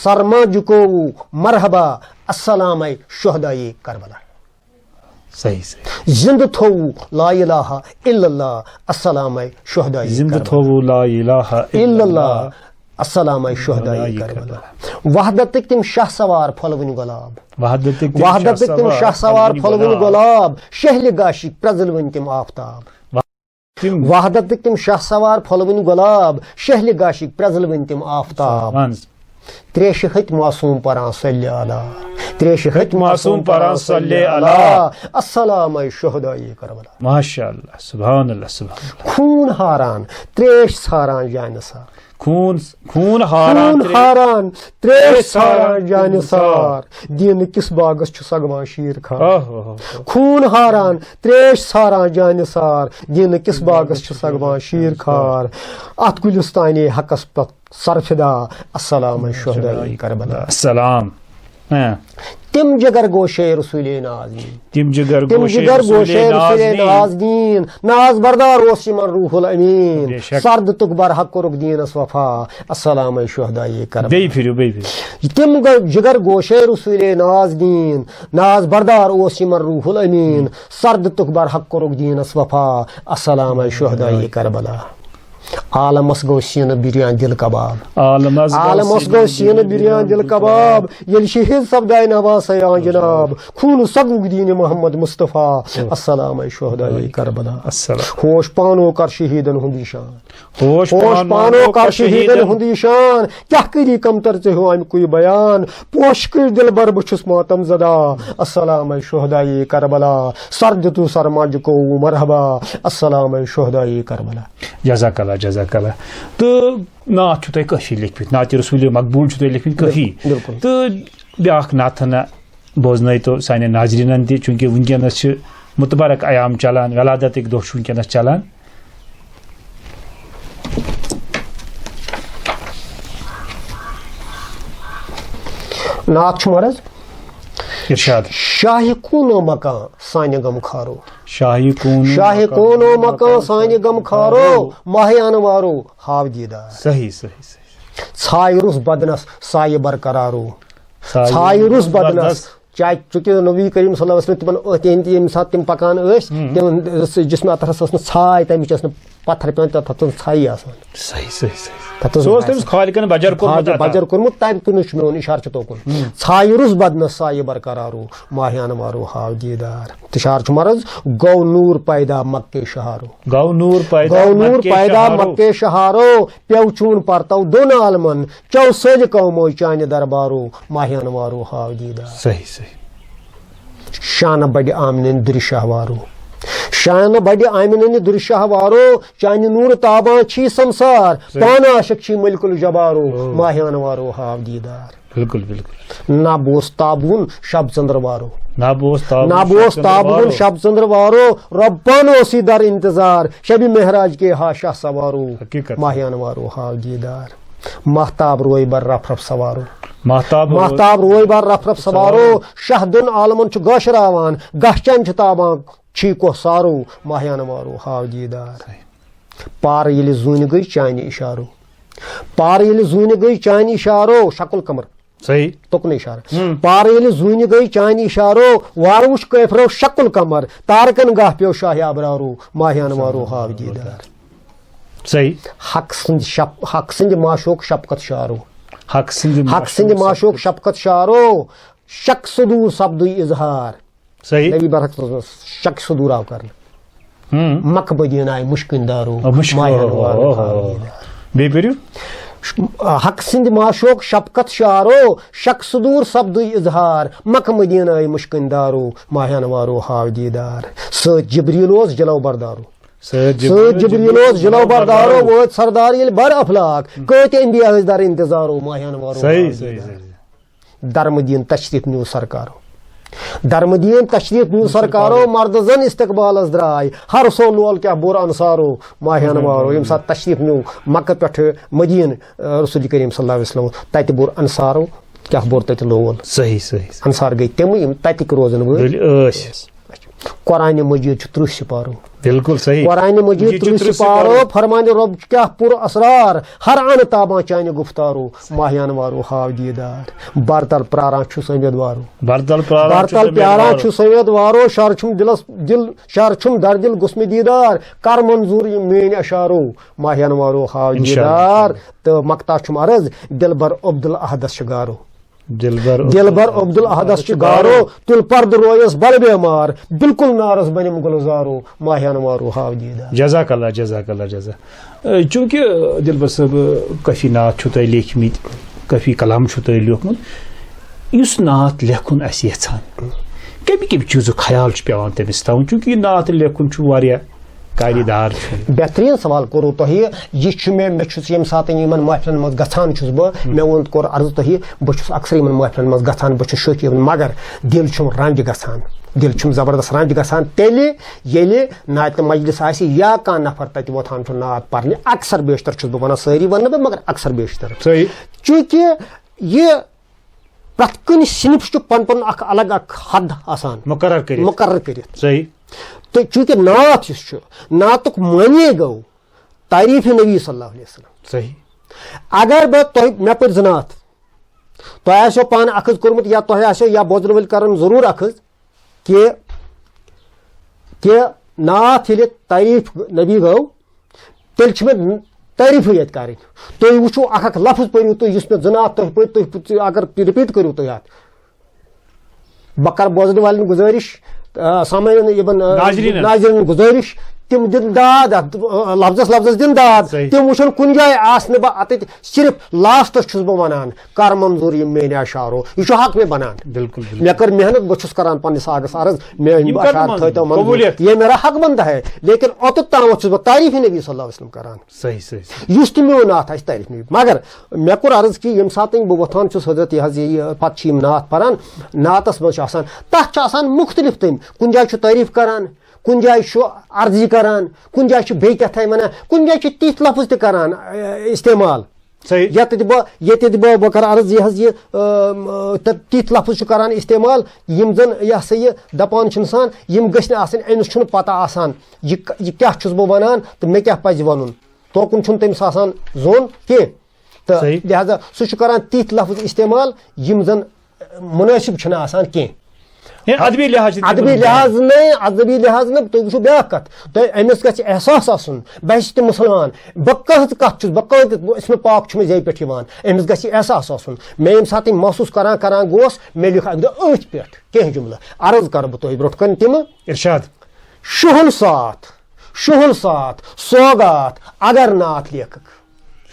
سرما جُکووُ مرحبا السلامے شہدائے کربلا صحیح صحیح زندٕ تھووُ لا الہ الا اللہ السلامے شہدائے زندٕ تھووُ لا الہ الا اللہ السلامے شہدائے کربلا وحدتٕکۍ تِم شاہ سوار پھۄلوٕنۍ گۄلاب وحدتٕکۍ تِم شاہ سوار پھۄلوٕنۍ گۄلاب شہلہِ گاشِکۍ پرٛزلوٕنۍ تِم آفتاب وحدتٕکۍ تِم شاہ سوار پھۄلوٕنۍ گۄلاب شہلہِ گاشِکۍ پرٛزلوٕنۍ تِم آفتاب تریش ہتھ معصوم پران صلی علی تریش ہتھ معصوم پران صلی علی السلام شہدائے کربلا ماشاء اللہ سبحان اللہ سبحان اللہ خون ہاران تریش ژھاران جانہِ سار خون ہاران تریش ژھاران جانہِ سار دین کس باغس چھُ سگوان شیر کھار خون ہاران تریش ژھاران جانہِ سار دین کس باغس چھُ سگوان شیر کھار اتھ گلستانے حقس پتھ سرفدا السلام شہدائے کربلا السلام تم جگر گوشے رسول نازنین تم جگر گوشے رسول نازنین ناز بردار اوس یمن روح الامین سرد تک بر حق کورُکھ دیٖنس وفا السلام شہدائے کربلا تم جگر گوشے رسول نازنین ناز بردار اوس یمن روح الامین سرد تک بر حق کورُکھ دیٖنس وفا السلام شہدائے کربلا عالمس گو سین بریان دل کباب عالمس گو سین بریان دل کباب یل شہید سپدائے نواز آن جناب خون سگوک دین محمد مصطفیٰ السلام شہدائے کربلا ہوش پانو کر شہیدن ہندی شان ہوش پانو کر شہیدن ہندی شان کیا کری کمتر ژے ہو ام کوئی بیان پوش کر دل بر بچس ماتم زدہ السلام شہدائے کربلا سرد تو سرماج کو مرحبا السلام شہدائے کربلا جزاک اللہ جزاک اللہ تو نعت چھو تۄہہِ کٲشی لیکھمٕتۍ نعتِ رسول مقبول چھو تۄہہِ لیکھمٕتۍ کٲفی تہٕ بیٛاکھ نعت ہنا بوزنٲیتو سانٮ۪ن ناظریٖنن تہِ چوٗنٛکہِ وٕنکٮ۪نس چھِ مُتبرک ایام چلان ولادتٕکۍ دۄہ چھُ وٕنکٮ۪نس چلان نعت چھُ مرض ارشاد شاہ کونو مکان سانہِ غم خارو شاہی کونو مکان سانہِ غم خارو ماہ انوارو ہاو دیدار صحیح صحیح صحیح ژھایہِ روٚس بدنس سایہِ برقرارو ژھایہِ روٚس بدنس چاہے چونکہ نبی کریم صلی اللہ علیہ وسلم تمن تہندِ ییٚمہِ ساتہٕ تِم پکان ٲسۍ تِمن جسمہِ اطہرس ٲس نہٕ ژھاے تمِچ ٲس نہٕ پتھر پیوان تتھ ٲس ژھایی آسان صحیح صحیح صحیح خالقن بجر کورمُت تمہِ کُنُے چھُ میون اشارٕ چھُ توکُن ژھایہِ روٚس بدنس سایہِ برقرارو ماہ انوارو ہاو دیدار تشار چھُ مرض گو نور پیدا مکے شہارو گو نور پیدا مکے شہارو پیو چون پرتو دون عالمن چو سج قومو چانہِ دربارو ماہ انوارو ہاو دیدار صحیح صحیح شانہ بڑِ آمنن دُرِ شہوارو شانہ بڑِ آمنن دُرِ شہوارو چانہِ نور تابان چھی سمسار پانہٕ عاشق چھی ملک الجبارو ماہ انوارو ہاو دیدار بالکل بالکل نہ بوس تابون شب چندر وارو نہ بوس تابون شب چندر وارو ربان اوسی در انتظار شب مہراج کے ہاشا سوارو ماہ انوارو ہاو دیدار مہتاب روئی بر رف رف سوارو مہتاب روئی بر رف رف سوارو شہدن عالمن چھ گوشراوان گہچن چھ تابان چھی کو سارو ماہ انوارو ہاو دیدار پار ییٚلہِ زوٗنہِ گٔے چانہِ اِشارو پار ییٚلہِ زوٗنہِ گٔے چانہِ اِشارو شکل قمر صحیح تُکنُے اِشارٕ پار ییٚلہِ زوٗنہِ گٔے چانہِ اِشارو وارٕ وٕچھ کٲفرو شکل قمر تارکن گاہ پیو شاہ ابرارو ماہ انوارو ہاو دیدار صحیح حق سٕنٛدِ معشوق شفقت شارو حق سٕنٛدِ معشوق شفقت شارو شک صدور سپدُے اظہار صحیح نبی برحق شک صدور آو کرنہٕ مکھ بدین آیہِ مُشکِن دارو ماہ انوارو ہاو دیدار بیٚیہِ پٔرِو حق سٕنٛدِ معشوق شفقت شارو شک صدور سپدُے اظہار مکھ مدین آیہِ مُشکِن دارو ماہ انوارو ہاو دیدار سۭتۍ جبریٖل اوس جلو بردارو سۭتۍ جبریٖل اوس جلو بردارو وٲتۍ سردار ییٚلہِ بر افلاک کۭتۍ انبیا ٲسۍ در انتظارو ماہ انوارو درمدین تشریف نیو سرکارو درمدین تشریف نیو سرکارو مرد زن استقبالس درائے ہر سو لول کیا بور انصارو ماہ انوارو یم سات تشریف نیو مکہ پٮ۪ٹھ مدین رسول کریم صلی اللہ علیہ وسلم تتہِ بور انصارو کیا بور تتہِ لول صحیح صحیح انصار گئی تم یم تتِک روزن وٲلۍ قرآن مجید چھُ 30 سپارو بالکل صحیح قرآن مجید 30 سپارو فرمان رب کیا پر اسرار ہر ان تاباں چانہِ گفتارو ماہ انوارو ہاو دیدار برتل پراران چھُس امیدوارو برتل پیاران چھُس امیدوارو شر چھُم در دل گوٚژھ مےٚ دیدار کر منظور یِم میٲنۍ اشارو ماہ انوارو ہاو دیدار تہٕ مقتا چھُم عرض دلبر عبدل احدس چھُ گارو دلبر عبدل احدس چھُ گارو تُل پرد رویس بڑ بیمار بالکل نارس بنم گلزارو ماہ انوارو ہاو دیدار جزاک اللہ جزاک اللہ جزاک چوٗنٛکہِ دلبر صٲب کٲفی نعت چھُو تۄہہِ لیکھمٕتۍ کافی کلام چھو تۄہہِ لیوکھمُت یُس نعت لیکھُن اَسہِ یژھان کمہِ کمہِ چیٖزُک خیال چھُ پیٚوان تٔمِس تھاوُن چوٗنٛکہِ یہِ نعت لیکھُن چھُ واریاہ کارِ دار چھُ بہترین سوال کوٚروٕ تۄہہِ یہِ چھُ مےٚ چھُس ییٚمہِ ساتہٕ یِمن محفلن منٛز گژھان چھُس بہٕ مےٚ ووٚن کوٚر عرض تۄہہِ بہٕ چھُس اکثر یِمن محفلن منٛز گژھان بہٕ چھُس شوقیٖن مگر دِل چھُم رنٛجہِ گژھان دِل چھُم زبردست رنٛجہِ گژھان تیٚلہِ ییٚلہِ نعتِ مجلس آسہِ یا کانٛہہ نفر تتہِ وۄتھان چھُ نعت پرنہِ اکثر بیشتر چھُس بہٕ ونان سٲری ونہٕ بہٕ مگر اکثر بیشتر چوٗنٛکہِ یہِ پرٛٮ۪تھ کُنہِ صنف چھُ پنُن پنُن اکھ الگ اکھ حد آسان مقرر کٔرِتھ تہٕ چوٗنٛکہِ نعت یُس چھُ نعتُک معنے گوٚو تعریٖفِ نبی صلی اللہ علیہ وسلم اگر بہٕ تۄہہِ مےٚ پٔرۍ زٕ نعت تۄہہِ آسیو پانہٕ اکھ کوٚرمُت یا تۄہہِ آسیو یا بوزن وٲلۍ کرن ضروٗر اکھ کہِ نعت ییٚلہِ تعریٖف نبی گوٚو تیٚلہِ چھِ مےٚ تعریٖفٕے یٲتۍ کَرٕنۍ تُہۍ وٕچھِو اکھ اکھ لفظ پٔرِو تُہۍ یُس مےٚ زٕ نعت تۄہہِ پٔرۍ تُہۍ اگر رِپیٖٹ کٔرِو تُہۍ اَتھ بہٕ کَرٕ بوزن والٮ۪ن گُزٲرِش سامعیٖنن یِمن ناظریٖنن گُزٲرِش تِم دِن داد اتھ لفظس لفظس دِن داد تِم وٕچھن کُنہِ جایہِ آسہٕ نہٕ بہٕ اَتٮ۪تھ صرف لاسٹس چھُس بہٕ ونان کر منظوٗر یِم میٲنۍ اشعارو یہِ چھُ حق مےٚ بنان مےٚ کٔر محنت بہٕ چھُس کران پننِس آگس عرض میٲنۍ اشعار تھٲیتو منظوٗر یہ میرا حق بنتا ہے لیکن اوٚتَتھ تامتھ چھُس بہٕ تعریٖفِ نبی صلی اللہ علیہ وسلم کران یُس تہِ میون نعت آسہِ تعریٖف نبی مگر مےٚ کوٚر عرض کہِ ییٚمہِ ساتہٕ بہٕ وۄتھان چھُس حضرت یہِ حظ یہِ پتہٕ چھِ یِم نعت پران نعتس منٛز چھُ آسان تتھ چھُ آسان مُختلف تٔمۍ کُنہِ جایہِ چھُ تعریٖف کران کُنہِ جایہِ چھُ عرضی کران کُنہِ جایہِ چھُ بیٚیہِ کیٛاہ ونان کُنہِ جایہِ چھِ تِتھۍ لفظ تہِ کران استعمال ییٚتٮ۪تھ بہٕ کرٕ عرض یہِ حظ یہِ تِتھۍ لفظ چھُ کران استعمال یِم زن یہِ ہسا یہِ دپان چھُ انسان یِم گٔژھۍ نہٕ آسٕنۍ أمِس چھُنہٕ پتہ آسان یہِ کیٛاہ چھُس بہٕ ونان تہٕ مےٚ کیٛاہ پزِ ونُن توکُن چھُنہٕ تٔمِس آسان زوٚن کینٛہہ تہٕ لہٰذا سُہ چھُ کران تِتھۍ لفظ استعمال یِم زن مُنٲسِب چھِنہٕ آسان کینٛہہ ادبی لحاظ نہٕ تُہۍ وٕچھِو بیٛاکھ کتھ تۄہہِ أمِس گژھِ احساس آسُن بہٕ چھُس تہِ مُسلمان بہٕ کٕہٕنٛز کتھ چھُس بہٕ کٕہٕنۍ تہِ اسمہِ پاک چھُ مےٚ زیٚیہِ پٮ۪ٹھ یِوان أمِس گژھِ یہِ احساس آسُن مےٚ ییٚمہِ ساتہٕ محسوٗس کران گوس مےٚ لیوٗکھ اکہِ دۄہ أتھۍ پٮ۪ٹھ کینٛہہ جملہٕ عرض کرٕ بہٕ تۄہہِ برونٛٹھ کَنہِ تِمہٕ ارشاد شُہُل ساتھ سوگات اگر نعت لیکھکھ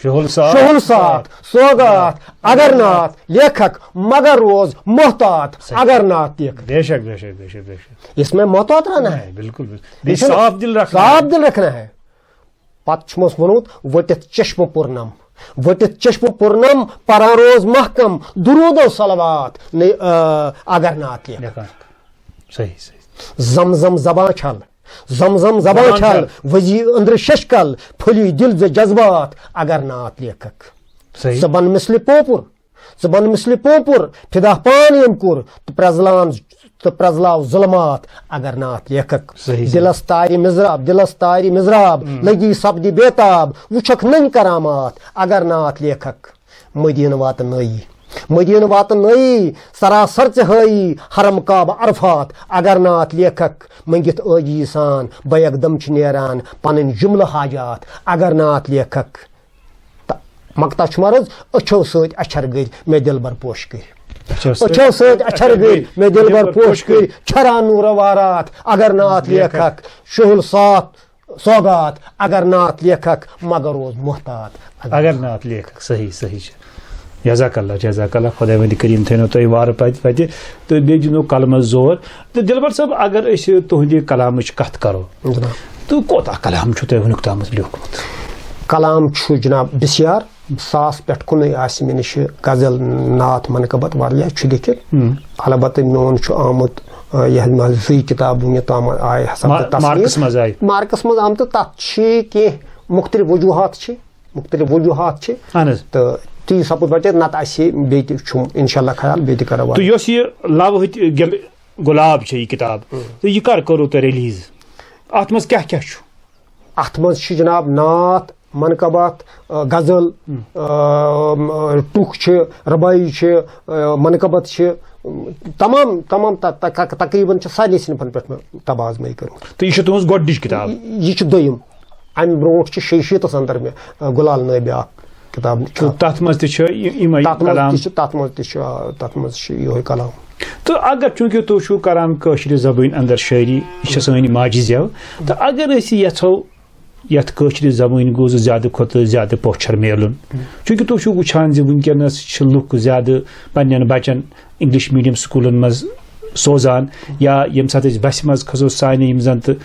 شُہُل ساتھ سوگات اگر نعت لیکھکھ مگر روز محتاط اگر نعت لیکھکھ اس میں محتاط رہنا ہے بالکل صاف دل رکھنا ہے پتہٕ چھُمس ووٚنمُت ؤٹِتھ چشمہٕ پُرنم پران روز محکم درود و صلوات اگر نعت لیکھکھ زمزم زبان چھل وزی أنٛدرٕ ششکل پھٔلی دل زِ جذبات اگر نعت لیکھکھ ژٕ بن مِثلہِ پوپُر فِدا پان ییٚمۍ کوٚر تہٕ پرٛزلاو ظُلمات اگر نعت لیکھکھ دلس تارِ مِزراب لگی سپدِ بیتاب وٕچھکھ نٔنۍ کرامات اگر نعت لیکھکھ مدیٖنہٕ واتہٕ نٲیی سراسر ژےٚ ہٲیی حرم کعبہٕ عرفات اگر نعت لیکھکھ منٛگِتھ عٲجی سان بہ یکدم چھِ نیران پنٕنۍ جملہٕ حاجات اگر نعت لیکھکھ تہٕ مکتا چھُ مرٕز أچھو سۭتۍ اچھر گٔرۍ مےٚ دِلبر پوش کٔرۍ چھران نوٗرٕ وارات اگر نعت لیکھکھ شُہُل ساتھ سوگات اگر نعت لیکھکھ مگر روز محتاط اگر نعت لیکھکھ صحیح چھُ جزاک اللہ خۄدا وندِ کریٖم تھٲینو تۄہہِ وارٕ پتہِ تہٕ بیٚیہِ دِنو کلمس زور تہٕ دِلبر صٲب اگر أسۍ تُہنٛدِ کلامٕچ کتھ کرو تہٕ کوتاہ کلام چھُ تۄہہِ وُنیُک تامتھ لیوٗکھمُت کلام چھُ جناب بسیار 100 پٮ۪ٹھ کُنُے آسہِ مےٚ نِش غزل نعت منقبت واریاہ چھُ لیکھِتھ البتہ میون چھُ آمُت ییٚلہِ مےٚ 2 کِتاب وُنہِ تام آیہِ مارکس منٛز آمتہٕ تتھ چھِ کینٛہہ مختلف وجوٗہات چھِ تہٕ تی سپوز بچے نتہٕ آسہِ بیٚیہِ تہِ چھُم انشاء اللہ خیال بیٚیہِ تہِ کرو تہٕ یۄس یہِ لوہٕتۍ گۄلاب چھِ یہِ کِتاب تہٕ یہِ کر کوٚروٕ تۄہہِ ریلیٖز اتھ منٛز کیٛاہ چھُ اتھ منٛز چھِ جناب نعت منقبت غزل ٹُکھ چھِ ربٲیی چھِ منقبت چھِ تمام تقریٖباً چھِ سارنٕے صنفن پٮ۪ٹھ مےٚ تبازمٲیی کٔرمٕژ تہٕ یہِ چھِ تُہنٛز گۄڈنِچ کِتاب یہِ چھِ دوٚیِم امہِ برونٛٹھ چھِ 600 اندر مےٚ گُلال نٲبہِ اکھ کِتاب تتھ منٛز تہِ چھِ یِمے کلام تتھ منٛز چھِ یِہوے کلام تہٕ اگر چوٗنٛکہِ تُہۍ چھُو کران کٲشرِ زبٲنۍ اندر شٲعری یہِ چھِ سٲنۍ ماجہِ زٮ۪و تہٕ اگر أسۍ یژھو یتھ کٲشرِ زبٲنۍ گوٚژھ زیادٕ کھۄتہٕ زیادٕ پوچھر میلُن چوٗنٛکہِ تُہۍ چھِو وٕچھان زِ وٕنکیٚنس چھِ لُکھ زیادٕ پننٮ۪ن بچن انگلش میٖڈیم سکوٗلن منٛز سوزان یا ییٚمہِ ساتہٕ أسۍ بسہِ منٛز کھسو سانہِ یِم زن تہٕ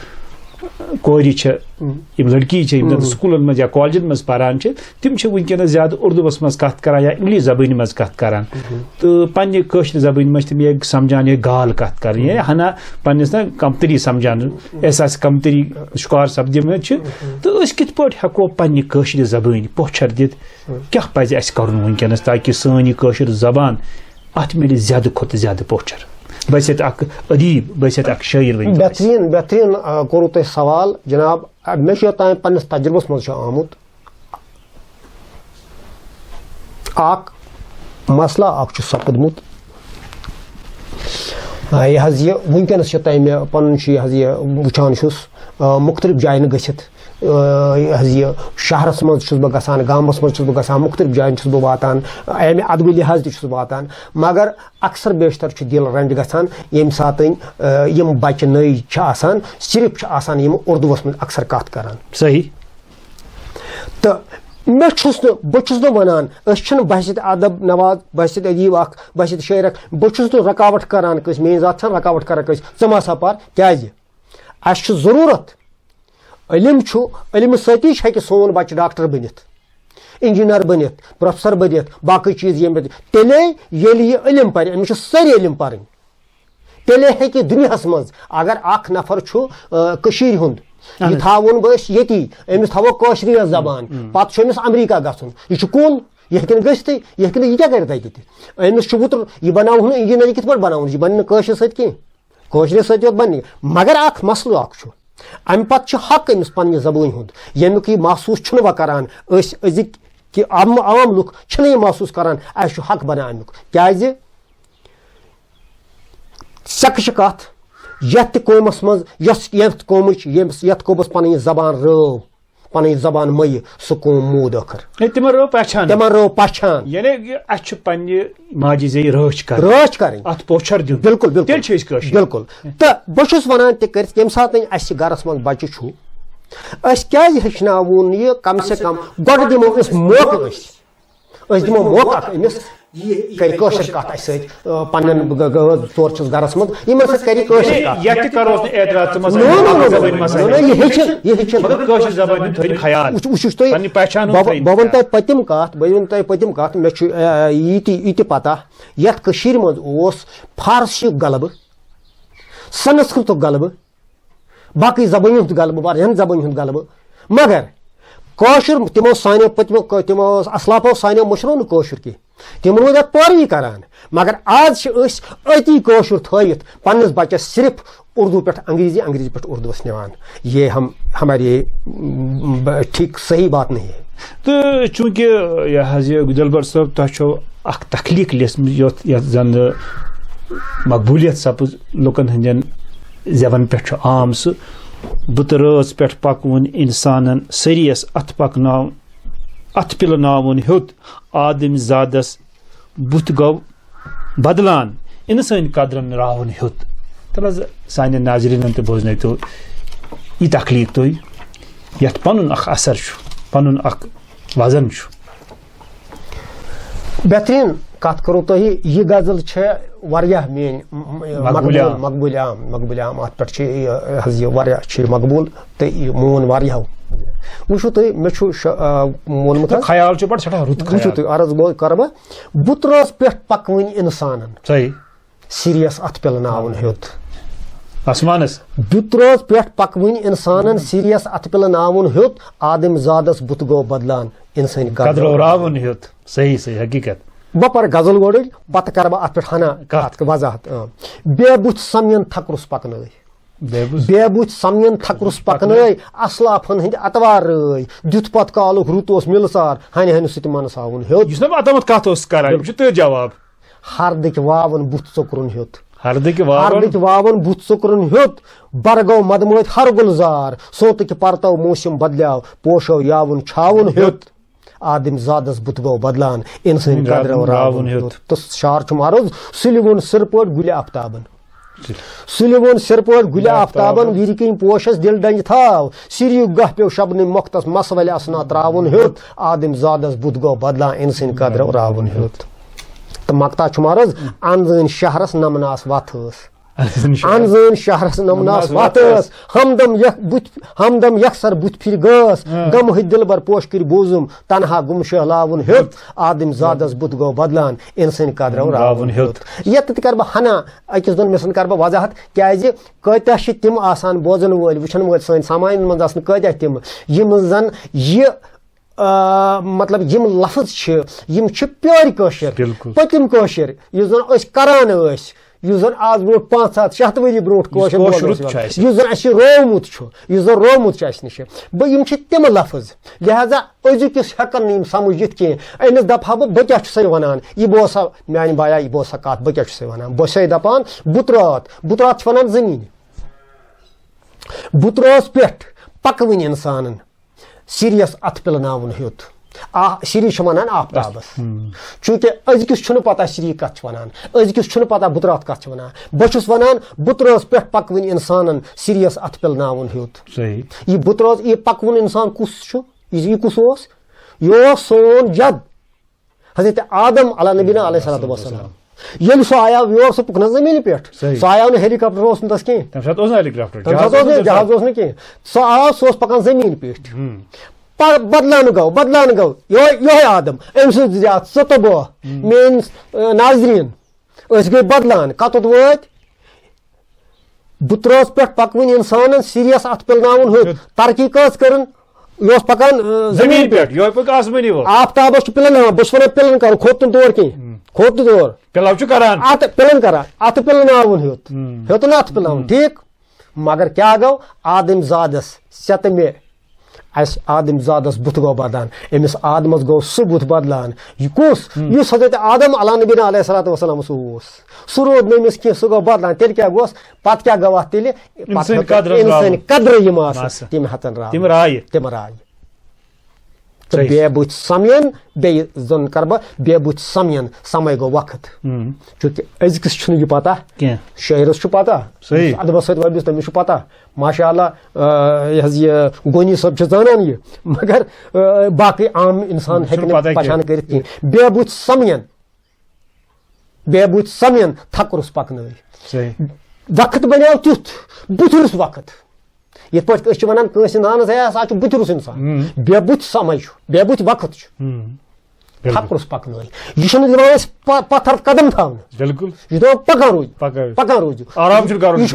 کورِ چھِ یِم لڑکی چھِ یِم زن سکوٗلن منٛز یا کالجن منٛز پران چھِ تِم چھِ وٕنکیٚنس زیادٕ اردوٗوس منٛز کتھ کران یا انگلش زبٲنۍ منٛز کتھ کران تہٕ پننہِ کٲشرِ زبٲنۍ منٛز چھِ تِم یہِ سمجھان یہِ گال کتھ کرٕنۍ یا ہنا پننِس نا کمتری سمجھان احساس کمتری شکار سپدِمٕتۍ چھِ تہٕ أسۍ کِتھ پٲٹھۍ ہٮ۪کو پننہِ کٲشرِ زبٲنۍ پوچھر دِتھ کیٛاہ پزِ اَسہِ کرُن وٕنکیٚنس تاکہِ سٲنۍ یہِ کٲشِر زبان اتھ میلہِ زیادٕ کھۄتہٕ زیادٕ پوچھر بٔسِتھ اکھ ادیٖب بٔسِتھ اکھ شٲعر بہتریٖن کوٚروٕ تۄہہِ سوال جناب مےٚ چھُ یوٚتام پننِس تجربس منٛز چھُ آمُت اکھ مسلہٕ اکھ چھُ سپُدمُت یہِ حظ یہِ وٕنکیٚنس یوٚتام مےٚ پنُن چھُ یہِ حظ یہِ وٕچھان چھُس مختلف جاین گٔژھِتھ یہِ حظ یہِ شہرس منٛز چھُس بہٕ گژھان گامس منٛز چھُس بہٕ گژھان مختلف جاین چھُس بہٕ واتان امہِ ادبہٕ لحاظ تہِ چھُس واتان مگر اکثر بیشتر چھُ دل رنج گژھان ییٚمہِ ساتہٕ یِم بچہِ نٔے چھِ آسان صرف چھِ آسان یِم اردوٗوس منٛز اکثر کتھ کران صحیح تہٕ بہٕ چھُس نہٕ ونان أسۍ چھِنہٕ بحثیت ادب نواز بحثیت ادیٖب اکھ بحثیت شٲعر اکھ بہٕ چھُس نہٕ رکاوٹ کران کٲنٛسہِ میٲنۍ ذات چھنہٕ رکاوٹ کران کٲنٛسہِ ژٕ ما سا پر کیازِ اسہِ چھُ ضروٗرت علم چھُ علمہٕ سۭتی ہیٚکہِ سون بچہِ ڈاکٹر بٔنِتھ انجیٖنر بٔنِتھ پروفیسر بٔنِتھ باقٕے چیٖز ییٚمہِ تیٚلے ییٚلہِ یہِ علم پرِ أمِس چھِ سٲری علم پرٕنۍ تیٚلے ہیٚکہِ دُنیاہس منٛز اگر اکھ نفر چھُ کٔشیٖرِ ہُنٛد یہِ تھاوُن بہٕ أسۍ ییٚتی أمِس تھاوو کٲشرِ یٲژ زبان پتہٕ چھُ أمِس امریکہ گژھُن یہِ چھُ کُل یہِ ہیٚکہِ نہٕ گٔژھتھٕے یہِ ہیٚکہِ نہٕ یہِ کیٛاہ کرِ تتہِ تہِ أمِس چھُ وُتر یہِ بناوہون انجیٖنر کِتھ پٲٹھۍ بناوُن یہِ بنہِ نہٕ کٲشرِ سۭتۍ کینٛہہ کٲشرِ سۭتۍ یوت بنہِ مگر اکھ مسلہٕ اکھ چھُ امہِ پتہٕ چھُ حق أمِس پننہِ زبٲنۍ ہُنٛد ییٚمیُک یہِ محسوٗس چھُنہٕ وۄنۍ کران أسۍ أزِکۍ کہِ عام لُکھ چھِنہٕ یہِ محسوٗس کران اسہِ چھُ حق بنان امیُک کیازِ سٮ۪کہٕ چھِ کتھ یتھ تہِ قومس منٛز یتھ قومٕچ یتھ قومس پنٕنۍ زبان رٲو پنٕنۍ زبان مٔیہِ سُہ قوم موٗد ٲخر تِمن رٲو پہچان یعنی اسہِ چھُ پننہِ ماجہِ زیٚیہِ رٲچھ کرٕنۍ اتھ پوچھر دیُن بالکل تیٚلہِ چھِ أسۍ کٲشِر بالکل تہٕ بہٕ چھُس ونان تہِ کٔرِتھ ییٚمہِ ساتہٕ اسہِ گرس منٛز بچہِ چھُ أسۍ کیازِ ہیٚچھناوون یہِ کم سے کم گۄڈٕ دِمو أسۍ موقعہٕ أسۍ دِمو موقعہٕ اکھ أمِس یہِ کرِ کٲشِر کتھ اسہِ سۭتۍ پننٮ۪ن ژور چھِس گرس منٛز یِمن سۭتۍ کرِ کٲشِر کتھ یہِ ہیٚچھِن بہٕ ونہٕ تۄہہِ پٔتِم کتھ مےٚ چھُ یہِ تہِ پتہ یتھ کٔشیٖرِ منٛز اوس فارسیُک غلبہٕ سنسکرتُک غلبہٕ باقٕے زبٲنۍ ہُنٛد غلبہٕ واریاہن زبٲنۍ ہُنٛد غلبہٕ مگر کٲشُر تِمو سانیو پٔتمیو تِمو اسلافو سانیو مٔشرو نہٕ کٲشُر کینٛہہ تِم روٗدۍ اتھ پٲروی کران مگر آز چھِ أسۍ أتی کٲشُر تھٲیِتھ پننِس بچس صرف اردوٗ پٮ۪ٹھ انگریزی پٮ۪ٹھ اردوٗوس نِوان یہ ہمارے ٹھیک صحیح بات نہیں ہے تہٕ چوٗنٛکہِ یہِ حظ یہِ دِلبر صٲب تۄہہِ چھو اکھ تخلیٖق لیٚچھمٕژ یتھ زن مقبوٗلیت سپٕز لُکن ہٕنٛدٮ۪ن زٮ۪ون پٮ۪ٹھ چھُ عام سُہ بہٕ تہٕ رٲژ پٮ۪ٹھ پکوُن انسانن سٔریَس اتھ پِلناوُن ہیوٚت آدم زادس بُتھ گوٚو بدلان اِنسٲنۍ قدرن راوُن ہیوٚت تل حظ سانٮ۪ن ناظریٖنن تہِ بوزنٲیتو یہِ تخلیٖق تُہۍ یتھ پنُن اکھ اثر چھُ پنُن اکھ وزن چھُ بہتریٖن کتھ کرو تۄہہِ یہِ غزل چھےٚ واریاہ میٲنۍ مقبوٗل عام اتھ پٮ۪ٹھ چھِ یہِ حظ یہِ واریاہ چھِ مقبوٗل تہٕ یہِ مون واریاہو وٕچھو تُہۍ مےٚ چھُ ووٚنمُت خیال چھُ بڑٕ سٮ۪ٹھاہ رُت وٕچھو تُہۍ عرض کرٕ بہٕ بُترٲژ پٮ۪ٹھ پکوٕنۍ انسانن سیٖریس اتھ پِلناوُن ہیوٚت آسمانس بُترٲژ پٮ۪ٹھ پکوٕنۍ انسانن سیٖریس اتھ پِلناوُن ہیوٚت آدم زادس بُتھ گوٚو بدلان اِنسٲنۍ قدرو راوُن ہیوٚت صحیح حقیٖقت بہٕ پرٕ غزل گۄڈٕ پتہٕ کرٕ بہٕ اتھ پٮ۪ٹھ ہنا کتھ وضاحت بے بُتھ سمین تھکرُس پکنٲے بے بُتھ سمین تھکرُس پکنٲے اسلافن ہٕنٛدۍ اتوار رٲے دیُت پتہٕ کالُک رُت اوس مِلسار ہنہِ ہنہِ سۭتۍ منساوُن ہیوٚت کتھ اوس کران جواب ہردٕکۍ واوُن بُتھ ژوٚکرُن ہیوٚت ہردٕکۍ واوُن بُتھ ژوٚکرُن ہیوٚت برگو مدمٲتۍ ہر گُلزار سونتٕکۍ پرتو موسِم بدلیو پوشو یاوُن چھاوُن ہیوٚت آدم زادس بُتھ گوٚو بدلان اِنسٲنۍ قدرو راوُن ہیوٚت تہٕ شعر چھُم عرض سُلہِ ووٚن سٕر پٲٹھۍ گُلہِ آفتابن سُلہِ ووٚن سِر پٲٹھۍ گُلہِ آفتابن وِرِ کِنۍ پوشس دِل ڈنٛجہِ تھاو سِریُک گاہ پیٚو شبنہٕ مۄختس مس ولہِ اسنا تراوُن ہیوٚت آدم زادس بُتھ گوٚو بدلان أمۍ سٕنٛدِ قدرو راوُن ہیوٚت تہٕ مقتا چھُ مرٕز انزٲنۍ شہرس نمناس وتھ ٲس انزٲنۍ شہرس نمناس وتھ ٲس ہمدم یکسر بُتھ پھِرِ گٲس غم ہٕتۍ دِل بر پوش کٔرۍ بوٗزُم تنہا گُم شہلاوُن ہیوٚت آدم زادس بُتھ گوٚو بدلان أمۍ سٕنٛدِ قدرو راوُن ہیوٚت یتھ تہِ کرٕ بہٕ ہنا أکِس دۄن مِثلن کرٕ بہٕ وضاحت کیازِ کۭتیاہ چھِ تِم آسان بوزن وٲلۍ وٕچھن وٲلۍ سٲنۍ سامعیٖنن منٛز آسان کۭتیاہ تِم یِم زن یہِ مطلب یِم لفظ چھِ یِم چھِ پیور کٲشِر پٔتِم کٲشِر یُس زن أسۍ کران ٲسۍ یُس زن آز برونٛٹھ 500-600 ؤری برونٛٹھ کٲشُر یُس زن اَسہِ روومُت چھُ یُس زن روومُت چھُ اَسہِ نِش یِم چھِ تِم لفظ لہذا أزیُک یُس ہٮ۪کن نہٕ یِم سمجھ یِتھ کینٛہہ أمِس دپہا بہٕ کیاہ چھُسے ونان یہِ بوزسا میانہِ بایا یہِ بوزسا کتھ بہٕ کیاہ چھُسے ونان بہٕ چھُسے دپان بُترات چھِ ونان زٔمیٖن بُترٲژ پٮ۪ٹھ پکوٕنۍ انسانن سِریس اتھ پِلناوُن ہیوٚت سِری چھِ ونان آفتابس چوٗنکہِ أزکِس چھُنہٕ پتہ سِری کتھ چھِ ونان أزکِس چھُنہٕ پتہ بُترات کتھ چھِ ونان بہٕ چھُس ونان بُترٲژ پٮ۪ٹھ پکوٕنۍ انسانن سِریس اتھ پِلناوُن ہیوٚت یہِ بُترٲژ یہِ پکوُن انسان کُس چھُ یہِ کُس اوس یہِ اوس سون جد حضرت آدم علیٰ نبینا علیہ صلاتُ وسلام ییٚلہِ سُہ آیاو یور سُہ پوٚک نہ زٔمیٖنہِ پٮ۪ٹھ سُہ آیاو نہٕ ہیلی کاپٹر اوس نہٕ تس کینٛہہ تمہِ ساتہٕ اوس نہٕ جہاز اوس نہٕ کینٛہہ سُہ آو سُہ اوس پکان زٔمیٖنہِ پٮ۪ٹھ بدلاونہٕ گوٚو یِہوے آدم أمۍ سٕنٛز زیادٕ ژٕ تہٕ بہٕ میٲنۍ ناظریٖن أسۍ گٔے بدلان کتُتھ وٲتۍ بُترٲژ پٮ۪ٹھ پکوٕنۍ انسانن سِریس اتھ پِلناوُن ہیوٚت ترقی کٔژ کٔرٕن یہِ اوس پکان زٔمیٖن پٮ۪ٹھ آفتابس چھُ پِلن ہاوان بہٕ چھُس ونان پِلن کرُن کھوٚت نہٕ تور کینٛہہ کھوٚت نہٕ تور اتھ پِلن کران اتھٕ پِلناوُن ہیوٚت نہٕ اتھٕ پِلناوُن ٹھیٖک مگر کیاہ گوٚو آدم زادس ژےٚ تہٕ مےٚ اسہِ آدم زادس بُتھ گوٚو بدلان أمِس آدمس گوٚو سُہ بُتھ بدلان یہِ کُس یُس حضرت آدم علیٰ نبینا علیہ صلاتُ وسلام اوس سُہ روٗد نہٕ أمِس کینٛہہ سُہ گوٚو بدلان تیٚلہِ کیاہ گوٚس پتہٕ کیاہ گوٚو اتھ تیٚلہِ اِنسٲنۍ قدرٕ یِم آسہٕ تِم ہٮ۪ژن راو تِم راے تہٕ بے بُتھِ سمین بیٚیہِ زن کرٕ بہٕ بے بُتھِ سمین سمے گوٚو وقت چوٗنکہِ أزکِس چھُنہٕ یہِ پتہ شٲعرس چھُ پتہ ادبس سۭتۍ وٲبِس تٔمِس چھُ پتہ ماشاء اللہ یہِ حظ یہِ گونی صٲب چھُ زانان یہِ مگر باقٕے عام انسان ہیٚکہِ نہٕ پہچان کٔرِتھ کینٛہہ بے بُتھِ سمین تھکرُس پکنٲے وقت بنیو تیُتھ بُتھرُس وقت یِتھ پٲٹھۍ أسۍ چھِ ونان کٲنٛسہِ نانس ہے ہسا چھُ بُتھرُس انسان بے بُتھِ سمے چھُ بے بُتھِ وقت چھُ تھکرُس پکنٲے یہِ چھُنہٕ دِوان أسۍ پتھر قدم تھاونہٕ یہِ دِوان پکان روٗزِو یہِ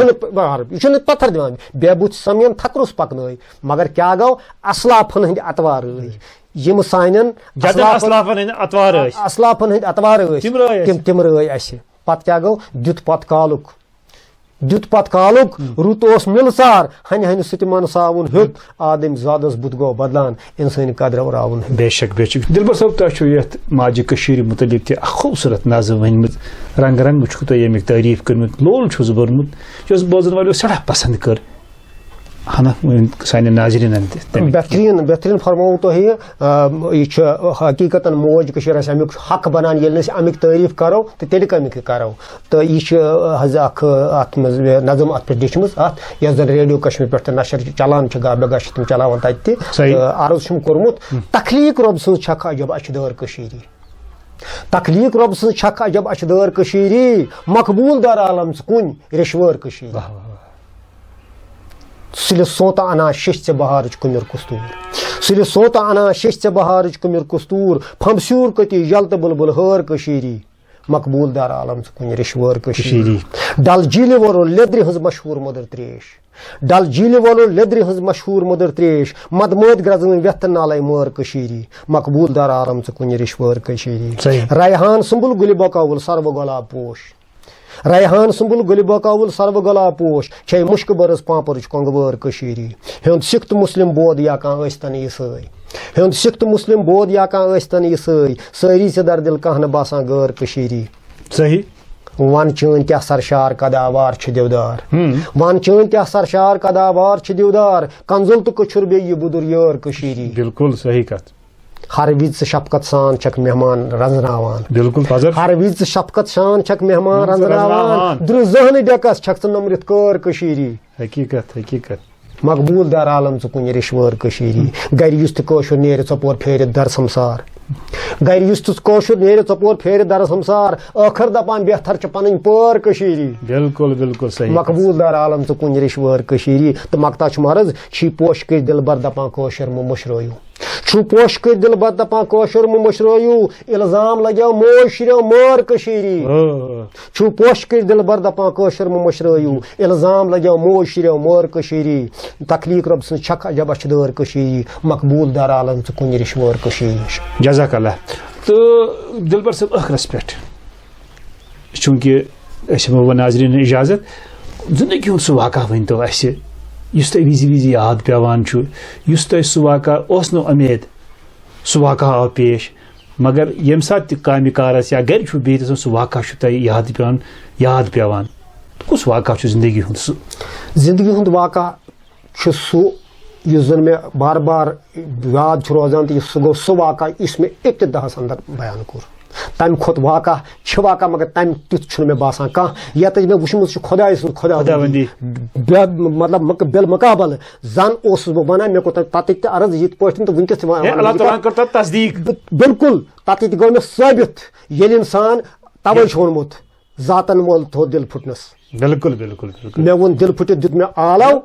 چھُنہٕ پتھر دِوان بے بُتھِ سمین تھکرُس پکنٲے مگر کیاہ گوٚو اسلافن ہٕنٛدۍ اتوار ٲے یِم سانٮ۪ن اسلافن ہٕنٛدۍ اتوار ٲسۍ تِم رٲے اسہِ پتہٕ کیاہ گوٚو دیُت پتہٕ کالُک رُت اوس مِلسار ہنہِ ہنہِ سۭتۍ منساوُن ہیوٚت آدم زادس بُتھ گوٚو بدلان اِنسٲنۍ قدرو راوُن بے شک دِلبر صٲب تۄہہِ چھُو یتھ ماجہِ کٔشیٖرِ مُتعلِق تہِ اکھ خوٗبصوٗرت نظم ؤنمٕژ رنٛگ رنٛگ چھُو تۄہہِ ییٚمیُک تعریٖف کٔرمٕژ لول چھُس بوٚرمُت یۄس بوزن والیو سٮ۪ٹھاہ پسنٛد کٔر ہنا سانٮ۪ن ناظریٖنن تہِ بہتریٖن فرمووُ تۄہہِ یہِ چھُ حقیٖقتن موج کٔشیٖر اَسہِ امیُک حق بنان ییٚلہِ نہٕ أسۍ امیُک تعریٖف کرو تہٕ تیٚلہِ کمیُک کرو تہٕ یہِ چھِ حظ اکھ اتھ منٛز نظم اتھ پٮ۪ٹھ لیٖچھمٕژ اتھ یۄس زن ریڈیو کشمیٖر پٮ۪ٹھ تہِ نشر چلان چھِ گاہ بے گاہ چھِ تِم چلاوان تتہِ تہِ عرض چھُم کوٚرمُت تخلیٖق رۄب سٕنٛز چھکھ عجب اچھِ دٲر کٔشیٖرِ تخلیٖق رۄب سٕنٛز چھکھ عجب اچھِ دٲر کٔشیٖرِ مقبوٗل در عالم ژٕ کُنہِ رِشوٲر کٔشیٖرِ سُلہِ سونٛتہ اَنان شیٚچھِ ژےٚ بہارٕچ کُمِر کُستوٗر سُلہِ سونٛتہ اَنان شیٚچھِ ژےٚ بہارٕچ کُمِر کُستوٗر پھمب سیوٗر کٔتی یل تہٕ بُلبُل ہٲر کٔشیٖرِ مقبوٗل در عالم ژٕ کُنہِ رِشوٲر کٔشیٖرِ ڈل جیٖلہِ وولُر لیٚدرِ ہٕنٛز مشہوٗر مٔدٕر تریش ڈل جیٖلہِ وولُر لیٚدرِ ہٕنٛز مشہوٗر مٔدٕر تریش مدمٲدۍ گرٛزوٕنۍ وٮ۪تھ تہٕ نالے مٲر کٔشیٖرِ مقبوٗل در عالم ژٕ کُنہِ رِشوٲر کٔشیٖرِ ریحان سُمبل گُلہِ بۄکاوُل سروٕ گۄلاب پوش ریحان سُمبل گُلہِ بۄکاوُل سروٕ گۄلاب پوش چھے مُشکہٕ بٔرٕژ پانٛپرٕچ کۄنٛگہٕ وٲر کٔشیٖرِ ہیوٚنٛد سِکھ تہٕ مُسلِم بود یا کانٛہہ ٲسۍتن عیٖسٲے ہیوٚنٛد سِکھ تہٕ مُسلِم بود یا کانٛہہ ٲسۍتن عیٖسٲے سٲری سِدر دِل کانٛہہ نہٕ باسان غٲر کٔشیٖرِ ون چٲنۍ کیٛاہ سرشار کداوار چھِ دِودار ون چٲنۍ کیٛاہ سرشار کداوار چھِ دِودار کنزُل تہٕ کٔچھُر بیٚیہِ یہِ بُدُر یٲر کٔشیٖرِ بالکل صحیح کتھ ہر وز شفقت سان چھک مہمان رنزناوان بالکل پزر ہر وز شفقت سان چھک مہمان رنزناوان در زہن ڈیکس چھک ژٕ نمرت کور کشیری حقیقت حقیقت مقبول دار عالم ژٕ کُنہِ رشوٲر کشیری گر یُس تہِ کٲشُر نیرِ ژۄپور پھیرِتھ در سمسار گر یُس تہِ کٲشُر نیرِ ژۄپور پھیرِتھ در سمسار ٲخر دپان بہتر چھِ پنٕنۍ پٲر کشیری بالکل بالکل صحیح مقبول دار عالم ژٕ کُنہِ رشوٲر کشیری تہٕ مقتا چھُ مرض چھی پوش کٔرۍ دل بر دپان کٲشُر مہٕ مٔشرٲیِو چھُ پوش کٔرۍ دل بر دپان کٲشُر مہٕ مٔشرٲیِو الزام لگیو موج شُریو مٲر کشیری چھُ پوش کٔرۍ دل بر دپان کٲشُر مہٕ مٔشرٲیِو الزام لگیو موج شُریو مٲر کشیری تخلیق رۄب سٕنٛز چھکھ عجب اچھدٲر کشیری مقبول دار عالم ژٕ کُنہِ رشوٲر کشیری جزاک اللہ تو دلبر صاحب ٲخرس پٮ۪ٹھ چوٗنٛکہِ أسۍ ہٮ۪مو وۄنۍ ناظریٖنن اِجازت زندگی ہُنٛد سُہ واقعہ ؤنۍتو اَسہِ یُس تۄہہِ وِزِ وِزِ یاد پیٚوان چھُ یُس تۄہہِ سُہ واقعہ اوس نہٕ اُمید سُہ واقعہ آو پیش مگر ییٚمہِ ساتہٕ تہِ کامہِ کارس یا گرِ چھُ بِہِتھ آسان سُہ واقعہ چھُ تۄہہِ یاد پیٚوان کُس واقعہ چھُ زندگی ہُنٛد سُہ زندگی ہُنٛد واقعہ چھُ سُہ یُس زن مےٚ بار بار یاد چھُ روزان تہٕ سُہ گوٚو سُہ واقعہ یُس مےٚ ابتداہس انٛدر بیان کوٚر تمہِ کھۄتہٕ واقعہ چھِ واقعہ مگر تمہِ تیُتھ چھُنہٕ مےٚ باسان کانٛہہ ییٚتٮ۪تھ مےٚ وٕچھمٕژ چھِ خۄداے سٕنٛز خۄداوندی مطلب بِل مقابل زن اوسُس بہٕ ونان مےٚ کوٚر تتہِ تہِ عرض یِتھ پٲٹھۍ تہٕ وٕنکیٚس تہِ تصدیٖق بالکل تتہِ تہِ گوٚو مےٚ ثٲبت ییٚلہِ انسان توے چھُ ووٚنمُت ذاتن مول تھوٚو دل پھٕٹنس بالکل بالکل مےٚ ووٚن دل پھٕٹِتھ دیُت مےٚ آلو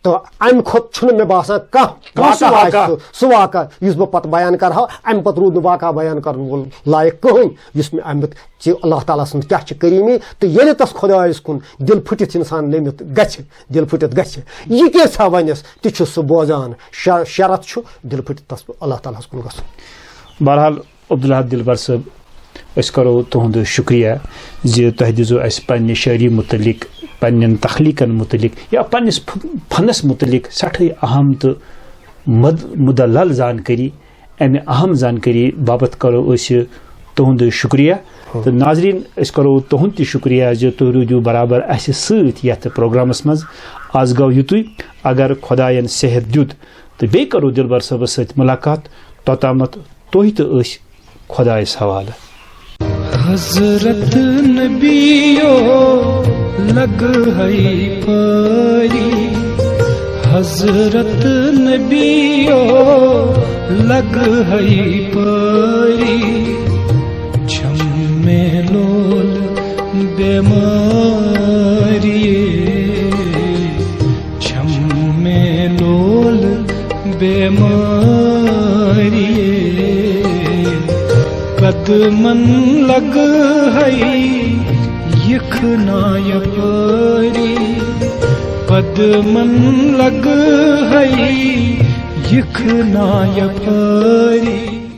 تو امہِ کھۄتہٕ چھُنہٕ مےٚ باسان کانٛہہ سُہ واقعہ یُس بہٕ پتہٕ بیان کرہا امہِ پتہٕ روٗد نہٕ واقعہ بیان کرن وول لایق کٕہٕنۍ یُس مےٚ امیُک ژِ اللہ تعالیٰ سٕنٛز کیاہ چھِ کریٖمی تہٕ ییٚلہِ تس خۄدایس کُن دل پھٕٹِتھ انسان لیٚمِتھ گژھِ دل پھٕٹِتھ گژھِ یہِ کیٛاہ ونٮ۪س تہِ چھُ سُہ بوزان شرط چھُ دل پھٕٹِتھ تس اللہ تعالیٰ ہس کُن گژھُن بہرحال عبدالحد دلبر صٲب أسۍ کرو تُہُنٛد شُکریہ زِ تۄہہِ دِژوٕ اَسہِ پننہِ شٲعری متعلق پننٮ۪ن تخلیٖقن متعلق یا پننِس فنس متعلق سٮ۪ٹھٕے اہم تہٕ مُدلل زانکٲری امہِ اہم زانکٲری باپتھ کرو أسۍ تُہُنٛد شُکریہ تہٕ ناظریٖن أسۍ کرو تُہُنٛد تہِ شُکریہ زِ تُہۍ روٗدِو برابر اَسہِ سۭتۍ یتھ پروگرامس منٛز آز گوٚو یِتُے اگر خۄداین صحت دیُت تہٕ بیٚیہِ کرو دلبر صٲبس سۭتۍ مُلاقات توٚتامتھ تُہۍ تہٕ أسۍ خۄدایس حوالہٕ حضرت نبیو لگ ہے پاری حضرت نبیو لگ ہے پاری چھم میں لول بیماری چھم میں لول بیماری قدمن لگ ہے یخنا یپاری قدمن لگ ہے یخنا یپاری